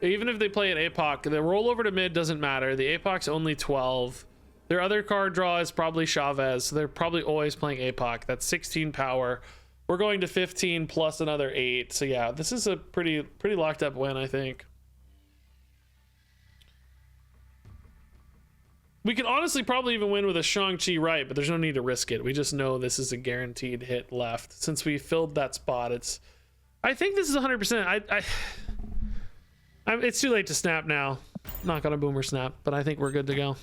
Even if they play an APOC, the rollover to mid doesn't matter. The APOC's only 12. Their other card draw is probably Chavez, so they're probably always playing APOC. That's 16 power. We're going to 15 plus another 8. So yeah, this is a pretty locked up win, I think. We could honestly probably even win with a Shang-Chi right, but there's no need to risk it. We just know this is a guaranteed hit left. Since we filled that spot, I think this is 100%. It's too late to snap now. Not gonna boomer snap, but I think we're good to go.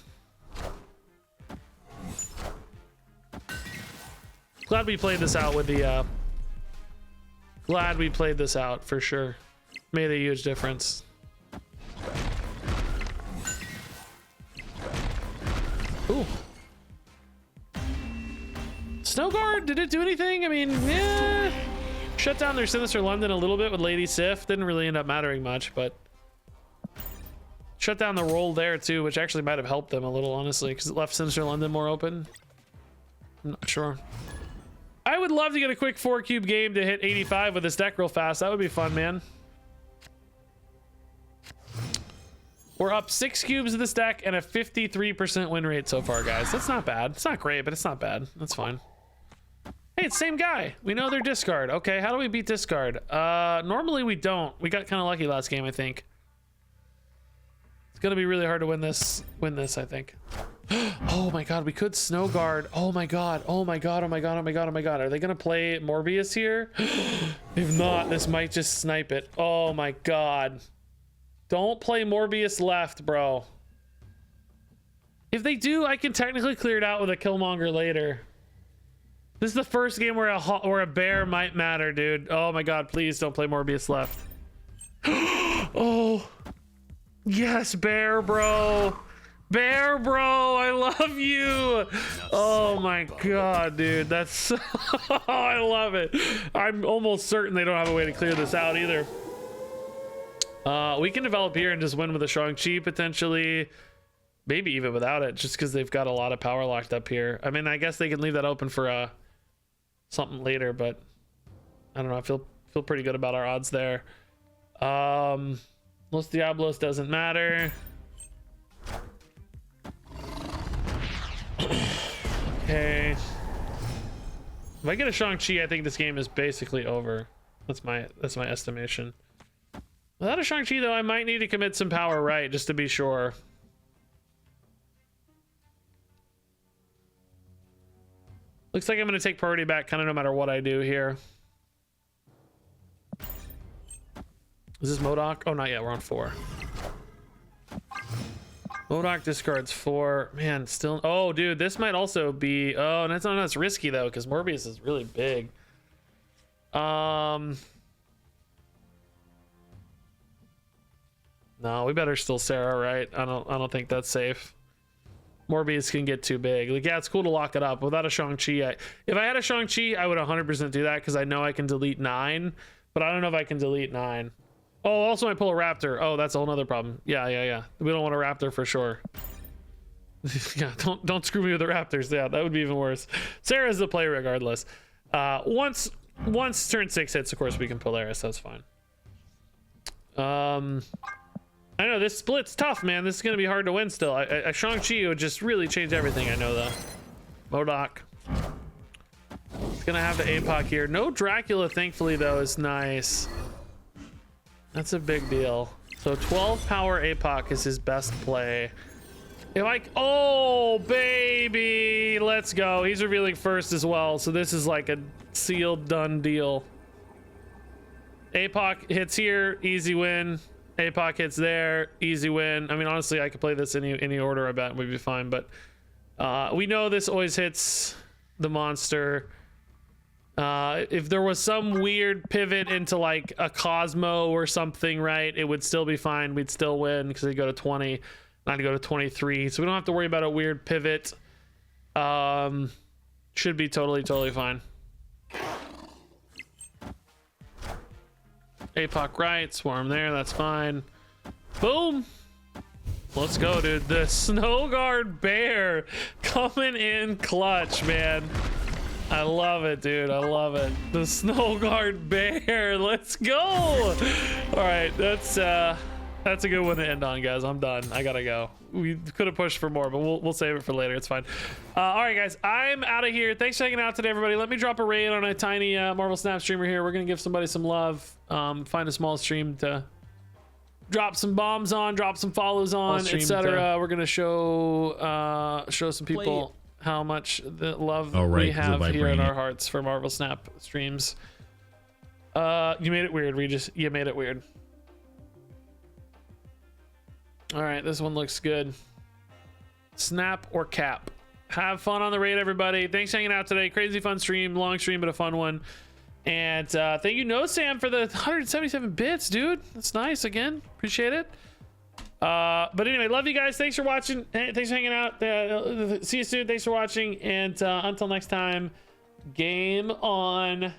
Glad we played this out with the glad we played this out for sure. Made a huge difference. Ooh. Snowguard, did it do anything? I mean, yeah. Shut down their Sinister London a little bit with Lady Sif. Didn't really end up mattering much, but shut down the roll there too, which actually might have helped them a little, honestly, because it left Sinister London more open. I'm not sure. I would love to get a quick 4-cube game to hit 85 with this deck real fast. That would be fun, man. We're up 6 cubes of this deck and a 53% win rate so far, guys. That's not bad. It's not great, but it's not bad. That's fine. Hey, it's the same guy. We know they're discard. Okay, how do we beat discard? Normally we don't. We got kind of lucky last game, I think. It's gonna be really hard to win this, I think. Oh my god, we could Snowguard. Oh my god, oh my god, oh my god, oh my god, oh my god. Are they gonna play Morbius here? If not, this might just snipe it. Oh my god. Don't play Morbius left, bro. If they do, I can technically clear it out with a Killmonger later. This is the first game where a bear might matter, dude. Oh my god, please don't play Morbius left. Oh. Yes, bear, bro. Bear, bro, I love you. Oh my god, dude. That's so I love it. I'm almost certain they don't have a way to clear this out either. We can develop here and just win with a Shang-Chi potentially. Maybe even without it, just because they've got a lot of power locked up here. I mean, I guess they can leave that open for something later, but I don't know. I feel pretty good about our odds there. Los Diablos doesn't matter. Okay. If I get a Shang-Chi, I think this game is basically over. That's my estimation. Without a Shang-Chi though, I might need to commit some power right just to be sure. Looks like I'm gonna take priority back kind of no matter what I do here. Is this MODOK? Oh, not yet. We're on 4. MODOK discards 4. Man, still. Oh, dude, this might also be. Oh, that's not. That's risky though, because Morbius is really big. No, we better still Sera, right? I don't think that's safe. Morbius can get too big. Like, yeah, it's cool to lock it up. Without a Shang-Chi, if I had a Shang-Chi, I would 100% do that because I know I can delete 9, but I don't know if I can delete 9. Oh, also I pull a Raptor. Oh, that's a whole nother problem. Yeah. We don't want a Raptor for sure. Yeah, don't screw me with the Raptors. Yeah, that would be even worse. Sera's the play regardless. Once turn 6 hits, of course we can Polaris. That's fine. I know this split's tough, man. This is gonna be hard to win still. A Shang-Chi would just really change everything. I know though. MODOK. It's gonna have the APOC here. No Dracula, thankfully though, is nice. That's a big deal. So 12 power APOC is his best play. Oh baby, let's go. He's revealing first as well, so this is like a sealed done deal. APOC hits here, easy win. APOC hits there, easy win. I mean, honestly, I could play this any order, I bet we'd be fine, but we know this always hits the monster. If there was some weird pivot into like a Cosmo or something, right, it would still be fine. We'd still win because they go to 20, not to go to 23. So we don't have to worry about a weird pivot. Should be totally fine. APOC right, swarm there, that's fine. Boom. Let's go, dude. The Snowguard bear coming in clutch, man. I love it, dude. I love it. The Snowguard bear. Let's go. All right, that's a good one to end on, guys. I'm done. I gotta go. We could have pushed for more, but we'll save it for later. It's fine. All right, guys. I'm out of here. Thanks for hanging out today, everybody. Let me drop a raid on a tiny Marvel Snap streamer here. We're gonna give somebody some love. Find a small stream to drop some bombs on, drop some follows on, etc. We're gonna show some people how much the love we have here in our hearts for Marvel Snap streams. You made it weird, Regis. You made it weird. All right, this one looks good. Snap or cap. Have fun on the raid, everybody. Thanks for hanging out today. Crazy fun stream, long stream, but a fun one. And thank you, No Sam, for the 177 bits, dude. That's nice. Again, appreciate it. But anyway, love you guys. Thanks for watching. Thanks for hanging out. See you soon. Thanks for watching. And until next time, game on.